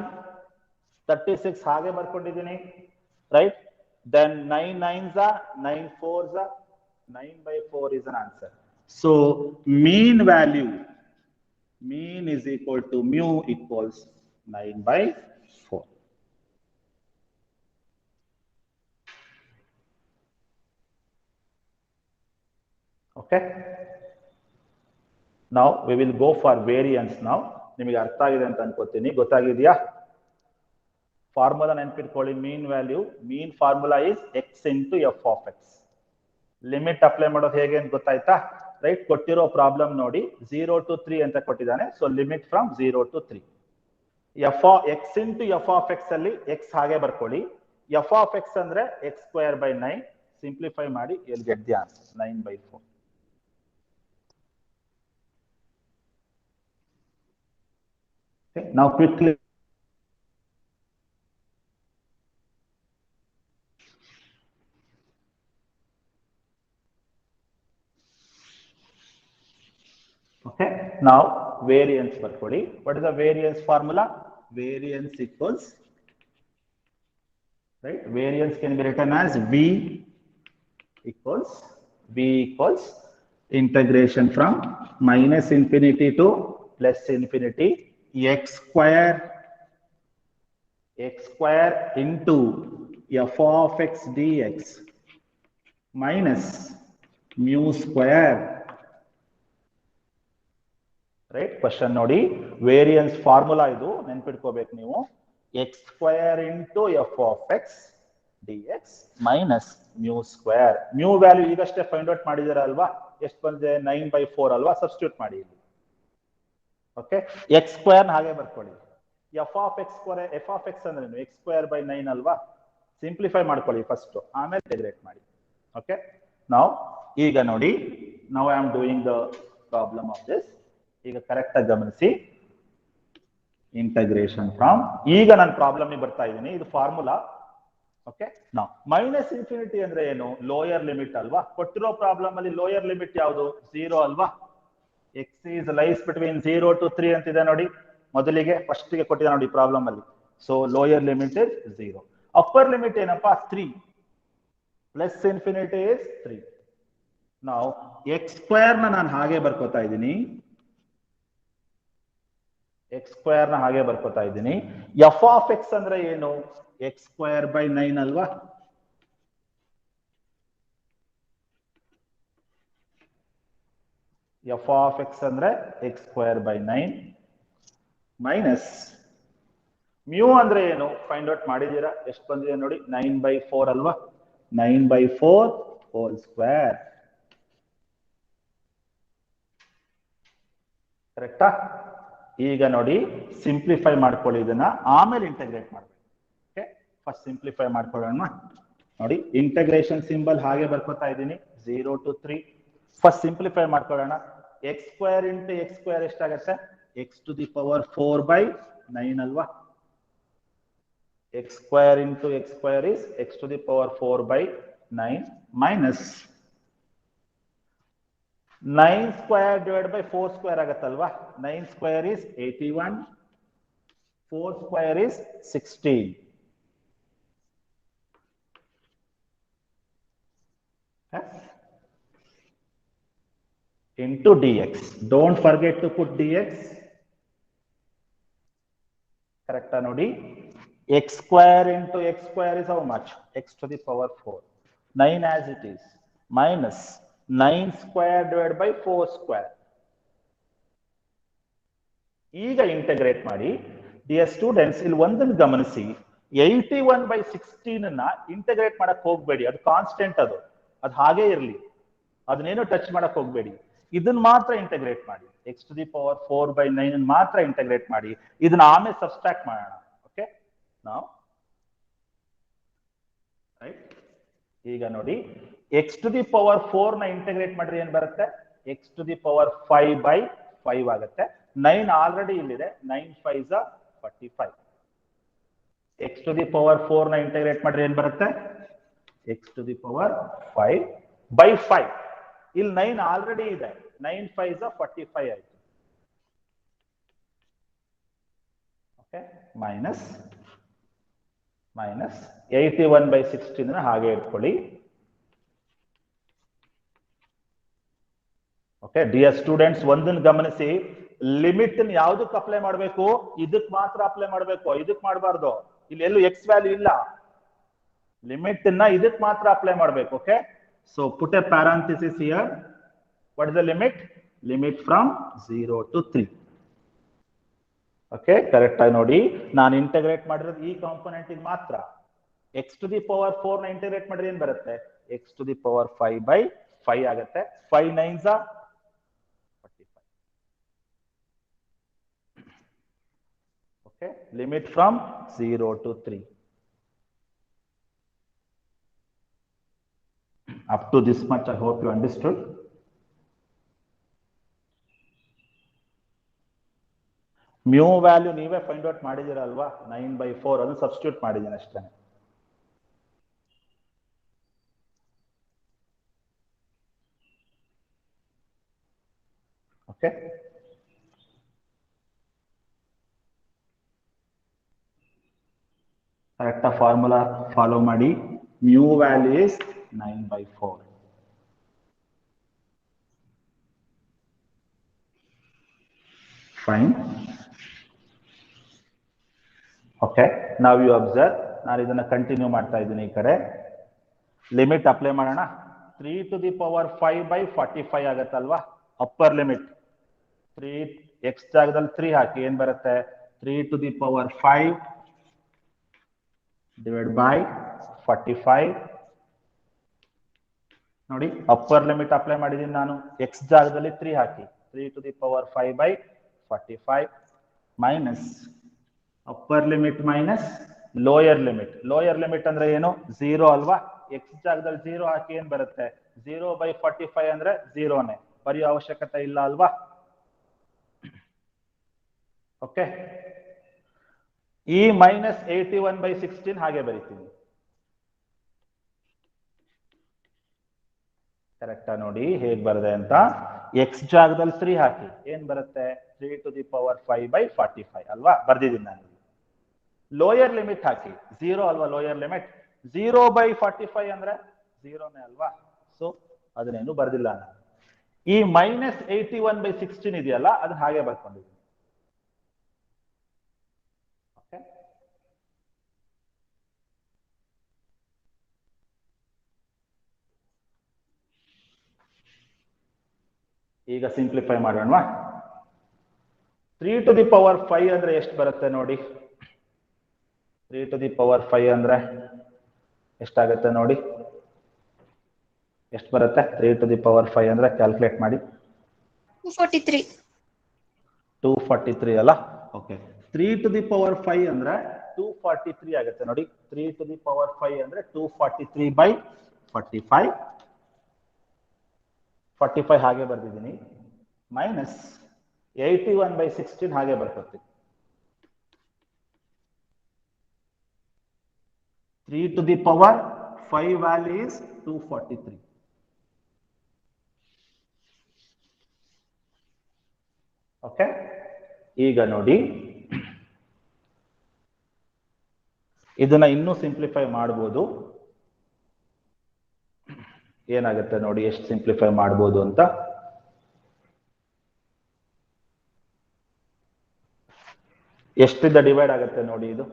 36 ಹಾಗೆ ಬರ್ಕೊಂಡಿದ್ದೀನಿ, right? Then 9 9s are 9 4s are 9 by 4 is an answer. So mean value, mean is equal to mu equals 9 by 4. Okay. Now we will go for variance now. ನಿಮಗೆ ಅರ್ಥ ಆಗಿದೆ ಅಂತ ಅನ್ಕೋತೀನಿ, ಗೊತ್ತಾಗಿದೆಯಾ? ಫಾರ್ಮುಲಾ ನೆನಪಿಟ್ಕೊಳ್ಳಿ, mean value, mean formula is x into f of x. Limit apply ಮಾಡೋದು ಹೇಗೆ ಅಂತ ಗೊತ್ತಾಯ್ತಾ? ರೈಟ್, ಕೊಟ್ಟಿರೋ ಪ್ರಾಬ್ಲಮ್ ನೋಡಿ, 0 to 3 ಅಂತ ಕೊಟ್ಟಿದ್ದಾನೆ. So limit from 0 to 3. X into f of X ಅಲ್ಲಿ ಎಕ್ಸ್ ಹಾಗೆ ಬರ್ಕೊಳ್ಳಿ. ಎಫ್ ಆಫ್ ಎಕ್ಸ್ ಅಂದ್ರೆ ಎಕ್ಸ್ ಸ್ಕ್ವೇರ್ ಬೈ 9. ಸಿಂಪ್ಲಿಫೈ ಮಾಡಿ, you'll get the answer 9 by 4. Okay, now quickly okay, now variance ಬರ್ಕೊಳ್ಳಿ. What is the variance formula? Variance equals, right, variance can be written as V equals integration from minus infinity to plus infinity x square into f of x dx minus mu square. Right, question ನೋಡಿ, ವೇರಿಯನ್ಸ್ ಫಾರ್ಮುಲಾ ಇದು ನೆನ್ಪಿಟ್ಕೋಬೇಕು ನೀವು. X square into f of x d X minus mu square. Mu value ಈಗಷ್ಟೇ ಫೈಂಡ್ ಔಟ್ ಮಾಡಿದಾರೆ ಅಲ್ವಾ? ಎಷ್ಟು ಬಂದಿದೆ? 9 by 4 ಅಲ್ವಾ? ಸಬ್ಸ್ಟಿಟ್ಯೂಟ್ ಮಾಡಿ ಇಲ್ಲಿ. ಓಕೆ, ಎಕ್ಸ್ ಸ್ಕ್ವೇರ್ ಹಾಗೆ ಬರ್ಕೊಳ್ಳಿ. F of X square, F of X ಅಂದ್ರೆ ಎಕ್ಸ್ ಸ್ಕ್ವೇರ್ ಬೈ 9 ಅಲ್ವಾ? ಸಿಂಪ್ಲಿಫೈ ಮಾಡ್ಕೊಳ್ಳಿ ಫಸ್ಟ್, ಆಮೇಲೆ ಇಂಟಿಗ್ರೇಟ್ ಮಾಡಿ. ಓಕೆ, ನಾವು ಈಗ ನೋಡಿ, now I am doing the problem of this. ಈಗ ಕರೆಕ್ಟ್ ಆಗಿ ಗಮನಿಸಿ, ಇಂಟಗ್ರೇಷನ್ ಫ್ರಮ್, ಈಗ ನಾನು ಪ್ರಾಬ್ಲಮ್ ಬರ್ತಾ ಇದ್ದೀನಿ, ಇದು ಫಾರ್ಮುಲಾ. ಓಕೆ, ನಾವು ಮೈನಸ್ ಇನ್ಫಿನಿಟಿ ಅಂದ್ರೆ ಏನು? ಲೋಯರ್ ಲಿಮಿಟ್ ಅಲ್ವಾ? ಕೊಟ್ಟಿರೋ ಪ್ರಾಬ್ಲಮ್ ಅಲ್ಲಿ ಲೋಯರ್ ಲಿಮಿಟ್ ಯಾವುದು? 0 ಅಲ್ವಾ? X is lies between 0 to 3 ಅಂತಿದೆ ನೋಡಿ, ಮೊದಲಿಗೆ ಫಸ್ಟ್ ಗೆ ಕೊಟ್ಟಿದೆ ನೋಡಿ ಪ್ರಾಬ್ಲಮ್ ಅಲ್ಲಿ. So lower limit is 0. Upper limit ಏನಪ್ಪಾ? 3. Plus infinity is 3. ನಾವು ಎಕ್ಸ್ ಸ್ಕ್ವೇರ್ ನಾನು ಹಾಗೆ ಬರ್ಕೋತಾ ಇದ್ದೀನಿ, ಎಕ್ಸ್ ಸ್ಕ್ವೇರ್ ನ ಹಾಗೆ ಬರ್ಕೋತಾ ಇದ್ದೀನಿ. ಎಫ್ ಆಫ್ ಎಕ್ಸ್ ಅಂದ್ರೆ ಏನು? ಎಕ್ಸ್ ಸ್ಕ್ವೇರ್ ಬೈ 9 ಅಲ್ವಾ? ಎಫ್ ಆಫ್ ಎಕ್ಸ್ ಅಂದ್ರೆ X square by 9 minus mu ಅಂದ್ರೆ ಏನು? ಫೈಂಡ್ ಔಟ್ ಮಾಡಿದೀರಾ, ಎಷ್ಟು ಬಂದಿದೆ ನೋಡಿ, 9 by 4 ಅಲ್ವಾ? 9 by 4 ಹೋಲ್ ಸ್ಕ್ವೇರ್. ಕರೆಕ್ಟಾ? ಈಗ ನೋಡಿ, ಸಿಂಪ್ಲಿಫೈ ಮಾಡ್ಕೊಳ್ಳಿ ಇದನ್ನ, ಆಮೇಲೆ ಇಂಟಗ್ರೇಟ್ ಮಾಡ್ಬೇಕು. ಓಕೆ, ಫಸ್ಟ್ ಸಿಂಪ್ಲಿಫೈ ಮಾಡ್ಕೊಳ್ಳೋಣ. ನೋಡಿ, ಇಂಟಗ್ರೇಷನ್ ಸಿಂಬಲ್ ಹಾಗೆ ಬರ್ಕೋತಾ ಇದ್ದೀನಿ, 0 to 3. ಫಸ್ಟ್ ಸಿಂಪ್ಲಿಫೈ ಮಾಡ್ಕೊಳ್ಳೋಣ. X square into x square ಎಷ್ಟಾಗತ್ತೆ? X to the power 4 by 9 ಅಲ್ವಾ? X square into x square is x to the power 4 by 9 minus 9 square divided by 4 square ಆಗತ್ತಲ್ವಾ? 9 square is 81, 4 square is 16. Into dx. Don't forget to put dx. Correct ನೋಡಿ, x square into x square is how much? X to the power 4. 9 as it is minus 9 square divided by 4 square. ಈಗ ಇಂಟಗ್ರೇಟ್ ಮಾಡಿ. ಡಿಯರ್ ಸ್ಟೂಡೆಂಟ್ಸ್, ಇಲ್ಲಿ ಒಂದನ್ನು ಗಮನಿಸಿ, 81 by 16 ಅನ್ನ ಇಂಟಗ್ರೇಟ್ ಮಾಡಕ್ ಹೋಗ್ಬೇಡಿ, ಅದು ಕಾನ್ಸ್ಟೆಂಟ್, ಅದು ಹಾಗೆ ಇರಲಿ, ಅದನ್ನೇನು ಟಚ್ ಮಾಡಕ್ ಹೋಗ್ಬೇಡಿ. ಇದನ್ನ ಮಾತ್ರ ಇಂಟಗ್ರೇಟ್ ಮಾಡಿ, x to the power 4 by 9 ಮಾತ್ರ ಇಂಟಗ್ರೇಟ್ ಮಾಡಿ. ಇದನ್ನ ಆಮೇಲೆ ಸಬ್ಸ್ಟ್ರಾಕ್ಟ್ ಮಾಡೋಣ. ಓಕೆ, ನಾವು ರೈಟ್, ಈಗ ನೋಡಿ, ಎಕ್ಸ್ ಟು ದಿ ಪವರ್ 4 ನ ಇಂಟಗ್ರೇಟ್ ಮಾಡ್ರಿ, ಏನ್ ಬರುತ್ತೆ? X to the power 5 by 5 ಆಗುತ್ತೆ. 9 ಆಲ್ರೆಡಿ ಇಲ್ಲಿದೆ, 9 5s are 45. X to the power 4 ನ ಇಂಟಗ್ರೇಟ್ ಮಾಡ್ರಿ, ಏನ್ ಬರುತ್ತೆ? X to the power 5 by 5. ಇಲ್ಲಿ 9 ಆಲ್ರೆಡಿ ಇದೆ, 9 5s are 45 ಆಯ್ತು. ಮೈನಸ್ 81/16 ಹಾಗೆ ಇಟ್ಕೊಳ್ಳಿ. ಓಕೆ ಡಿಯರ್ ಸ್ಟೂಡೆಂಟ್ಸ್, ಒಂದನ್ನು ಗಮನಿಸಿ, ಲಿಮಿಟ್ ಯಾವ್ದಕ್ಕೆ ಅಪ್ಲೈ ಮಾಡಬೇಕು? ಇದಕ್ ಮಾತ್ರ ಅಪ್ಲೈ ಮಾಡಬೇಕು, ಇದಕ್ ಮಾಡಬಾರ್ದು. ಇಲ್ಲಿ ಎಲ್ಲೂ ಎಕ್ಸ್ ವ್ಯಾಲ್ಯೂ ಇಲ್ಲ, ಲಿಮಿಟ್ ಇದಕ್ ಮಾತ್ರ ಅಪ್ಲೈ ಮಾಡಬೇಕು. Okay, so put a parenthesis here. What is the limit? Limit from 0 to 3. Okay, correct ಆಗಿ ನೋಡಿ, ನಾನು ಇಂಟಗ್ರೇಟ್ ಮಾಡಿರೋದು ಈ ಕಾಂಪೊನೆಂಟ್ ಮಾತ್ರ. x to the power 4 ನ ಇಂಟಗ್ರೇಟ್ ಮಾಡಿದ್ರೆ ಏನ್ ಬರುತ್ತೆ? x to the power 5/5 ಆಗುತ್ತೆ. 5 9s are 45. Okay, limit from 0 to 3. Up to this much I hope you understood. mu value ನೀವೇ ಫೈಂಡ್ ಔಟ್ ಮಾಡಿದಿರಲ್ವಾ? 9/4 ಅದನ್ನು ಸಬ್ಸ್ಟಿಟ್ಯೂಟ್ ಮಾಡಿದ್ದೀನಿ ಅಷ್ಟೇ. ಓಕೆ, ಕರೆಕ್ಟ್ ಫಾರ್ಮುಲಾ ಫಾಲೋ ಮಾಡಿ. mu value is 9/4. Fine. Okay, now you observe, ನಾನು ಇದನ್ನ ಕಂಟಿನ್ಯೂ ಮಾಡ್ತಾ ಇದ್ದೀನಿ. ಈ ಕಡೆ ಲಿಮಿಟ್ ಅಪ್ಲೈ ಮಾಡೋಣ. 3 to the power 5/45 ಆಗತ್ತಲ್ವಾ? ಅಪ್ಪರ್ ಲಿಮಿಟ್ 3, x ಜಾಗದಲ್ಲಿ 3 ಹಾಕಿ, ಏನ್ ಬರುತ್ತೆ? 3 to the power 5 divided by 45. ನೋಡಿ, ಅಪ್ಪರ್ ಲಿಮಿಟ್ ಅಪ್ಲೈ ಮಾಡಿದೀನಿ ನಾನು. x ಜಾಗದಲ್ಲಿ 3 ಹಾಕಿ, 3 to the power 5/45 minus upper limit minus lower limit. Lower limit ಅಂದ್ರೆ ಏನು? 0 ಅಲ್ವಾ? x ಜಾಗದಲ್ಲಿ 0 ಹಾಕಿ, ಏನ್ ಬರುತ್ತೆ? 0/45 ಅಂದ್ರೆ 0ನೇ, ಬರೆಯೋ ಅವಶ್ಯಕತೆ ಇಲ್ಲ ಅಲ್ವಾ? ಓಕೆ, ಈ ಮೈನಸ್ 81/16 ಹಾಗೆ ಬರೀತೀನಿ. ಕರೆಕ್ಟಾ? ನೋಡಿ ಹೇಗ್ ಬರದೆ ಅಂತ. x ಜಾಗದಲ್ಲಿ 3 ಹಾಕಿ, ಏನ್ ಬರುತ್ತೆ? 3 to the power 5/45 ಅಲ್ವಾ? ಬರ್ದಿದ್ದೀನಿ ನಾನು. ಲೋಯರ್ ಲಿಮಿಟ್ ಹಾಕಿ, 0 ಅಲ್ವಾ ಲೋಯರ್ ಲಿಮಿಟ್? 0/45 ಅಂದ್ರೆ 0ನೇ ಅಲ್ವಾ? ಸೊ ಅದನ್ನೇನು ಬರ್ದಿಲ್ಲ ನಾನು. ಈ ಮೈನಸ್ 81/16 ಇದೆಯಲ್ಲ, ಅದನ್ನ ಹಾಗೆ ಬರ್ಕೊಂಡಿದ್ದೀನಿ. ಓಕೆ, ಈಗ ಸಿಂಪ್ಲಿಫೈ ಮಾಡೋಣವಾ? 3 to the power 5 ಅಂದ್ರೆ ಎಷ್ಟು ಬರುತ್ತೆ ನೋಡಿ? 3 to the power 5 ಅಂದ್ರೆ ಎಷ್ಟಾಗುತ್ತೆ ನೋಡಿ? ಎಷ್ಟು ಬರುತ್ತೆ? 3 to the power 5 ಅಂದ್ರೆ ಕ್ಯಾಲ್ಕುಲೇಟ್ ಮಾಡಿ. 243 ಅಲ್ಲ? ಓಕೆ, 3 to the power 5 ಅಂದ್ರೆ 243 ಆಗುತ್ತೆ ನೋಡಿ. 3 to the power 5 ಅಂದ್ರೆ 243/45. 45 ಹಾಗೆ ಬರ್ದಿದ್ದೀನಿ. ಮೈನಸ್ 81/16 ಹಾಗೆ ಬರ್ಕೊತೀನಿ. 3 to the power 5 value is 243. Okay, ಈಗ ನೋಡಿ, ಇದನ್ನ ಇನ್ನೂ ಸಿಂಪ್ಲಿಫೈ ಮಾಡಬಹುದು. ಏನಾಗುತ್ತೆ ನೋಡಿ, ಎಷ್ಟು ಸಿಂಪ್ಲಿಫೈ ಮಾಡಬಹುದು ಅಂತ. ಎಷ್ಟಿಂದ ಡಿವೈಡ್ ಆಗುತ್ತೆ ನೋಡಿ ಇದು?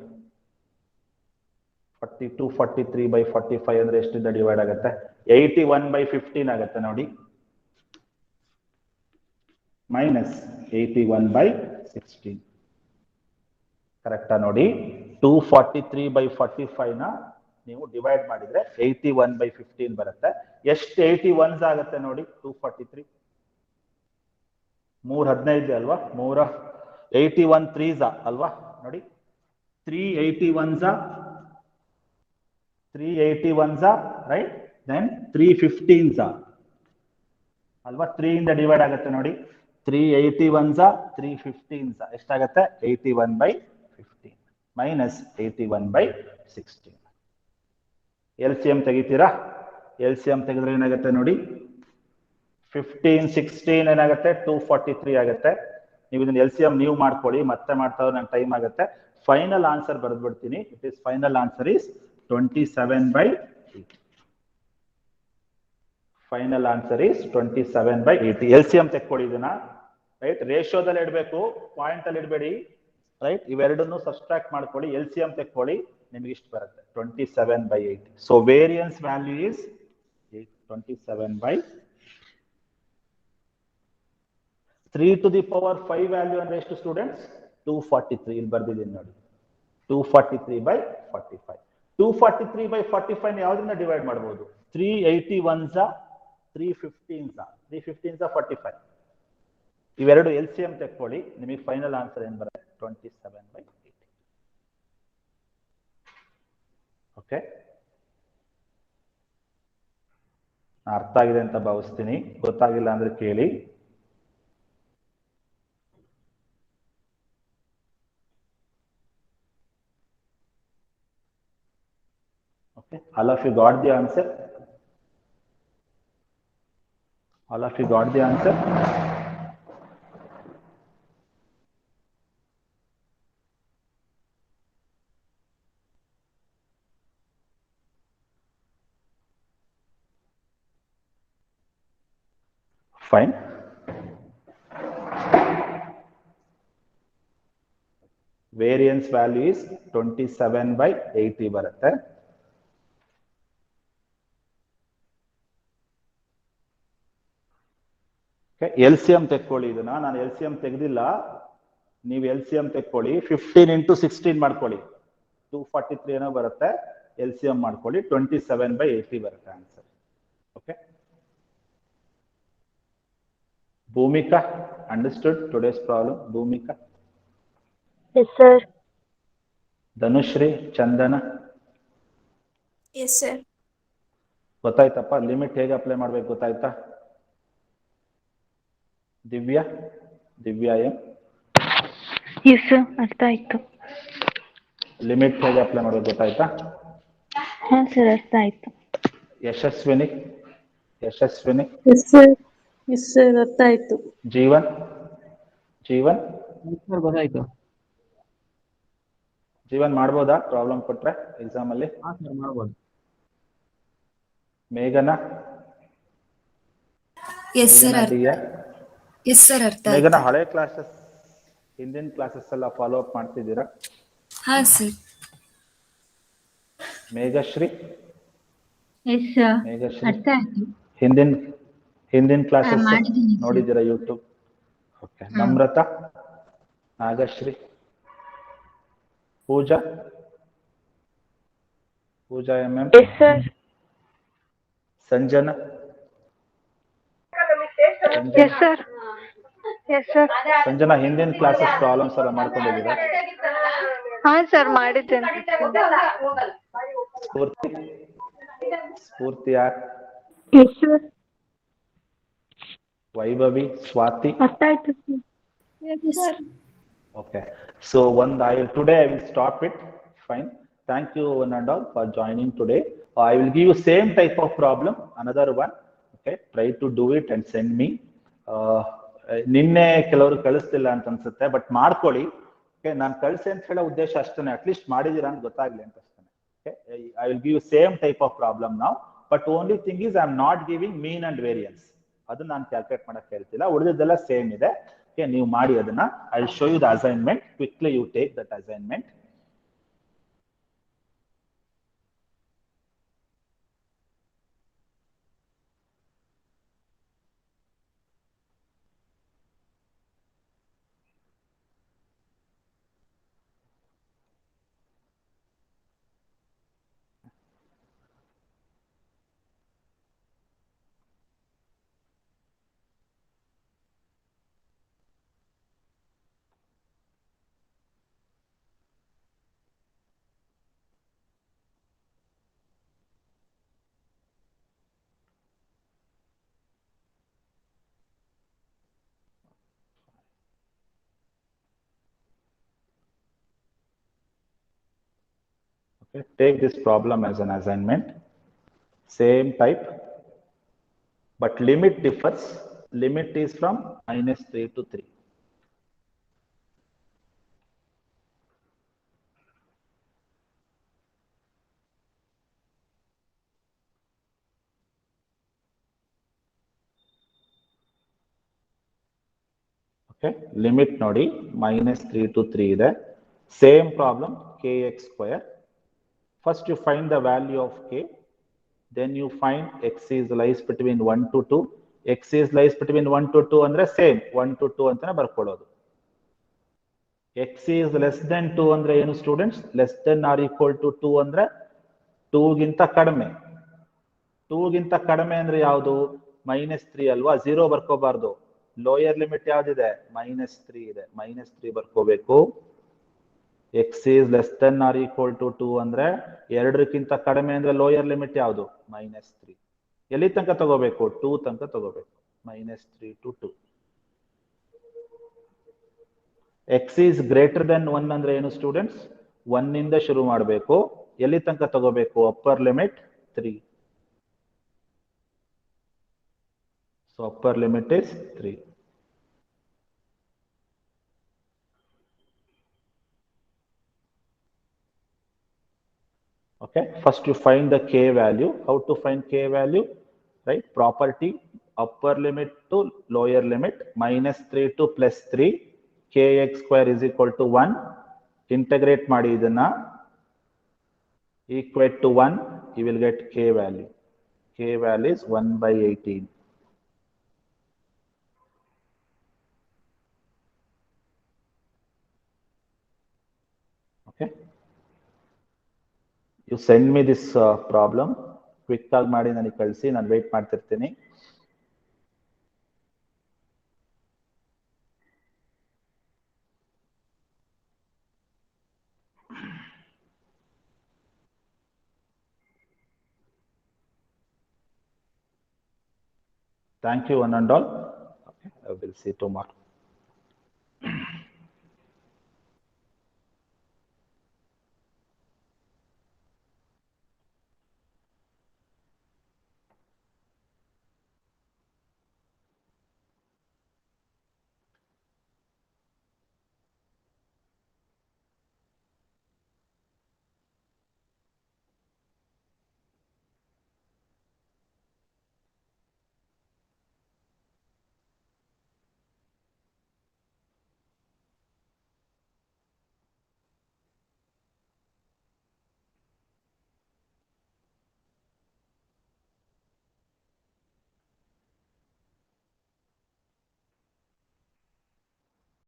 243/45 ಅಂದ್ರೆ ಎಷ್ಟಿಂದ ಡಿವೈಡ್ ಆಗುತ್ತೆ? 81/15 ಆಗುತ್ತೆ ನೋಡಿ. ಮೈನಸ್ 81/16. ಕರೆಕ್ಟಾ ನೋಡಿ? 243/45 ನ ನೀವು ಡಿವೈಡ್ ಮಾಡಿದ್ರೆ 81/15 ಬರುತ್ತೆ. ಎಷ್ಟು 81s ಆಗುತ್ತೆ ನೋಡಿ? 243 315 ಅಲ್ವಾ? 81 3s ಅಲ್ವಾ? ನೋಡಿ, 381s ರೈಟ್, ದೆನ್ 315s ಅಲ್ವಾ? 3 ಇಂದ ಡಿವೈಡ್ ಆಗುತ್ತೆ ನೋಡಿ. 381s 315s ಎಷ್ಟಾಗುತ್ತೆ? 81/15 ಮೈನಸ್ 81/16. LCM ತೆಗಿತೀರಾ? LCM ತೆಗೆದ್ರೆ ಏನಾಗುತ್ತೆ ನೋಡಿ? 15 16 ಏನಾಗುತ್ತೆ? 243 ಆಗುತ್ತೆ. ನೀವು ಇದನ್ನ LCM ನೀವು ಮಾಡ್ಕೊಳ್ಳಿ, ಮತ್ತೆ ಮಾಡ್ತಾ ನಂಗೆ ಟೈಮ್ ಆಗುತ್ತೆ. ಫೈನಲ್ ಆನ್ಸರ್ ಬರೆದ್ಬಿಡ್ತೀನಿ. It is final answer is 27/80. Final answer is 27/80. LCM ತೆಕ್ಕೊಳ್ಳಿ ಇದನ್ನ, ರೈಟ್. ರೇಷಿಯೋದಲ್ಲಿ ಇಡಬೇಕು, ಪಾಯಿಂಟ್ ಅಲ್ಲಿ ಇಡಬೇಡಿ, ರೈಟ್. ಇವೆರಡನ್ನು ಸಬ್ಸ್ಟ್ರಾಕ್ಟ್ ಮಾಡ್ಕೊಳ್ಳಿ, LCM ತೆಕ್ಕೊಳ್ಳಿ, ನಿಮಗೆ ಇಷ್ಟು ಬರುತ್ತೆ 27/80. So variance value is 27/3 to the power 5 value ಅಂದ್ರೆ ಎಷ್ಟು ಸ್ಟೂಡೆಂಟ್ಸ್? 243. ಇಲ್ಲಿ ಬರ್ದಿದ್ದೀನಿ ನೋಡಿ, 243/45. 243/45 ಯಾವ್ದನ್ನ ಡಿವೈಡ್ ಮಾಡಬಹುದು? 381s 315s 45. ಇವೆರಡು LCM ತೆಕ್ಕೊಳ್ಳಿ, ನಿಮಗೆ ಫೈನಲ್ ಆನ್ಸರ್ ಏನ್ ಬರುತ್ತೆ? 27/80. ಓಕೆ, ಅರ್ಥ ಆಗಿದೆ ಅಂತ ಭಾವಿಸ್ತೀನಿ. ಗೊತ್ತಾಗಿಲ್ಲ ಅಂದ್ರೆ ಕೇಳಿ. Okay, all of you got the answer? All of you got the answer? Fine. Variance value is 27/80 ಬರುತ್ತೆ. LCM ತೆಕ್ಕೊಳ್ಳಿ ಇದನ್ನ. ನಾನು LCM ತೆಗೆದಿಲ್ಲ, ನೀವು LCM ತೆಕ್ಕೊಳ್ಳಿ. 15 × 16 ಮಾಡ್ಕೊಳ್ಳಿ, 243 ಏನೋ ಬರುತ್ತೆ. LCM ಮಾಡ್ಕೊಳ್ಳಿ, 27/80 ಬರುತ್ತೆ answer. Okay, Bhumika, understood today's problem? Bhumika? Yes, sir. Dhanushri, Chandana? Yes, sir. ಗೊತ್ತಾಯ್ತಪ್ಪ? ಲಿಮಿಟ್ ಹೇಗೆ ಅಪ್ಲೈ ಮಾಡ್ಬೇಕು ಗೊತ್ತಾಯ್ತಾ? ದಿವ್ಯಾ ಎಂ? ಎಸ್ ಸರ್, ಅರ್ಥ ಆಯ್ತು. ಲಿಮಿಟ್ ಹೇಗೆ ಅಪ್ಲೈ ಮಾಡ್ಬೇಕು ಗೊತ್ತಾಯ್ತಾ? ಹಾ ಸರ್, ಅರ್ಥ ಆಯ್ತು. ಯಶಸ್ವಿನಿ? ಎಸ್ ಸರ್, ಅರ್ಥ ಆಯ್ತು. ಜೀವನ್? ಗೊತ್ತಾಯ್ತು. ಜೀವನ್ ಮಾಡ್ಬೋದಾ ಪ್ರಾಬ್ಲಮ್ ಕೊಟ್ರೆ ಎಕ್ಸಾಮ್ ಅಲ್ಲಿ? ಮಾಡ್ಬೋದು. ಮೇಘನಾ? ಎಸ್ ಸರ್, ಅರ್ಥ ಮೇಘನಾ, ಆಯ್ತು. ಹಳೆ ಕ್ಲಾಸಸ್, ಹಿಂದಿನ ಕ್ಲಾಸಸ್ ಎಲ್ಲ ಫಾಲೋ ಅಪ್ ಮಾಡ್ತಿದ್ದೀರಾ? ಹಾ sir. Meghashree? Yes sir, Meghashree, ಅರ್ಥ ಆಯ್ತು. ಹಿಂದಿನ ಕ್ಲಾಸಸ್ ಮಾಡಿದ್ದೀನಿ ಸರ್. ನೋಡಿದ್ದೀರಾ ಯೂಟ್ಯೂಬ್? ಓಕೆ. ನಮ್ರತಾ? ನಾಗಶ್ರೀ? ಪೂಜಾ MM? Yes, sir. Sanjana? Yes, sir. Yes, sir. Sanjana, ಹಿಂದಿನ ಕ್ಲಾಸಸ್ ಪ್ರಾಬ್ಲಮ್ಸ್ ಎಲ್ಲ ಮಾಡ್ಕೊಂಡಿದ್ದೀರಾ? ಹಾ ಸರ್, ಮಾಡಿದ್ದೇನೆ. ಸ್ಫೂರ್ತಿ ಯಾರ್? Yes, sir. ವೈಭವಿ? ಸ್ವಾತಿ? ಅರ್ಥ ಆಯ್ತು sir. Yes, sir. Okay, so today I will stop it. Fine. Thank you one and all for joining today. I will give you same type of problem, another one. Okay, try to do it and send me. ನಿನ್ನೆ ಕೆಲವರು ಕಳಿಸ್ತಿಲ್ಲ ಅಂತ ಅನ್ಸುತ್ತೆ, ಬಟ್ ಮಾಡ್ಕೊಳ್ಳಿ. ಓಕೆ, ನಾನು ಕಳಿಸಿ ಅಂತ ಹೇಳೋ ಉದ್ದೇಶ ಅಷ್ಟೇ, ಅಟ್ಲೀಸ್ಟ್ ಮಾಡಿದೀರಾ ಅಂತ ಗೊತ್ತಾಗ್ಲಿ ಅಂತ ಅಷ್ಟೇ. Okay, I will give you same type of problem now, but only thing is I am not giving mean and variance. ಅದನ್ನ ನಾನು ಕ್ಯಾಲ್ಕುಲೇಟ್ ಮಾಡಕ್ ಹೇಳ್ತಿಲ್ಲ, ಉಳಿದಿದ್ದೆಲ್ಲ ಸೇಮ್ ಇದೆ. Okay, ನೀವು ಮಾಡಿ ಅದನ್ನ. I will show you the assignment. Quickly you take that assignment. Okay, take this problem as an assignment. Same type, but limit differs. Limit is from -3 to 3. Okay, limit ನೋಡಿ -3 to 3 ಇದೆ. Same problem kx square. First you find the value of k, then you find x is lies between 1 to 2. x is lies between 1 to 2 ಅಂದ್ರೆ ಸೇಮ್ 1 to 2 ಅಂತಾನೆ ಬರ್ಕೊಳ್ಳೋದು. x is less than 2 ಅಂದ್ರೆ ಏನು students? Less than or equal to 2 ಅಂದ್ರೆ 2 ಗಿಂತ ಕಡಿಮೆ. 2 ಗಿಂತ ಕಡಿಮೆ ಅಂದ್ರೆ ಯಾವುದು? -3 ಅಲ್ವಾ, 0 ಬರ್ಕೋಬಾರ್ದು. Lower limit ಯಾವ್ದಿದೆ? -3 ಇದೆ, -3 ಬರ್ಕೋಬೇಕು. x is less than or equal to 2 ಅಂದ್ರೆ 2ಕ್ಕಿಂತ ಕಡಿಮೆ ಅಂದ್ರೆ ಲೋಯರ್ ಲಿಮಿಟ್ ಯಾವುದು? -3. ಎಲ್ಲಿ ತನಕ ತಗೋಬೇಕು? 2 ತನಕ ತಗೋಬೇಕು. -3 to 2. x is greater than 1 ಅಂದ್ರೆ ಏನು ಸ್ಟೂಡೆಂಟ್ಸ್? 1 ಇಂದ ಶುರು ಮಾಡಬೇಕು. ಎಲ್ಲಿ ತನಕ ತಗೋಬೇಕು? Upper limit 3. So upper limit is 3. Okay, first you find the k value. How to find k value? Right, property upper limit to lower limit, -3 to +3, kx square is equal to 1. Integrate ಮಾಡಿ ಇದನ್ನ, equate to 1, you will get k value. K value is 1/18. Okay, you send me this problem, quick ಆಗಿ ಮಾಡಿ ನನಗೆ ಕಳಿಸಿ, ನಾನು ವೇಟ್ ಮಾಡ್ತಿರ್ತೀನಿ. Thank you one and all. Okay, I will see tomorrow.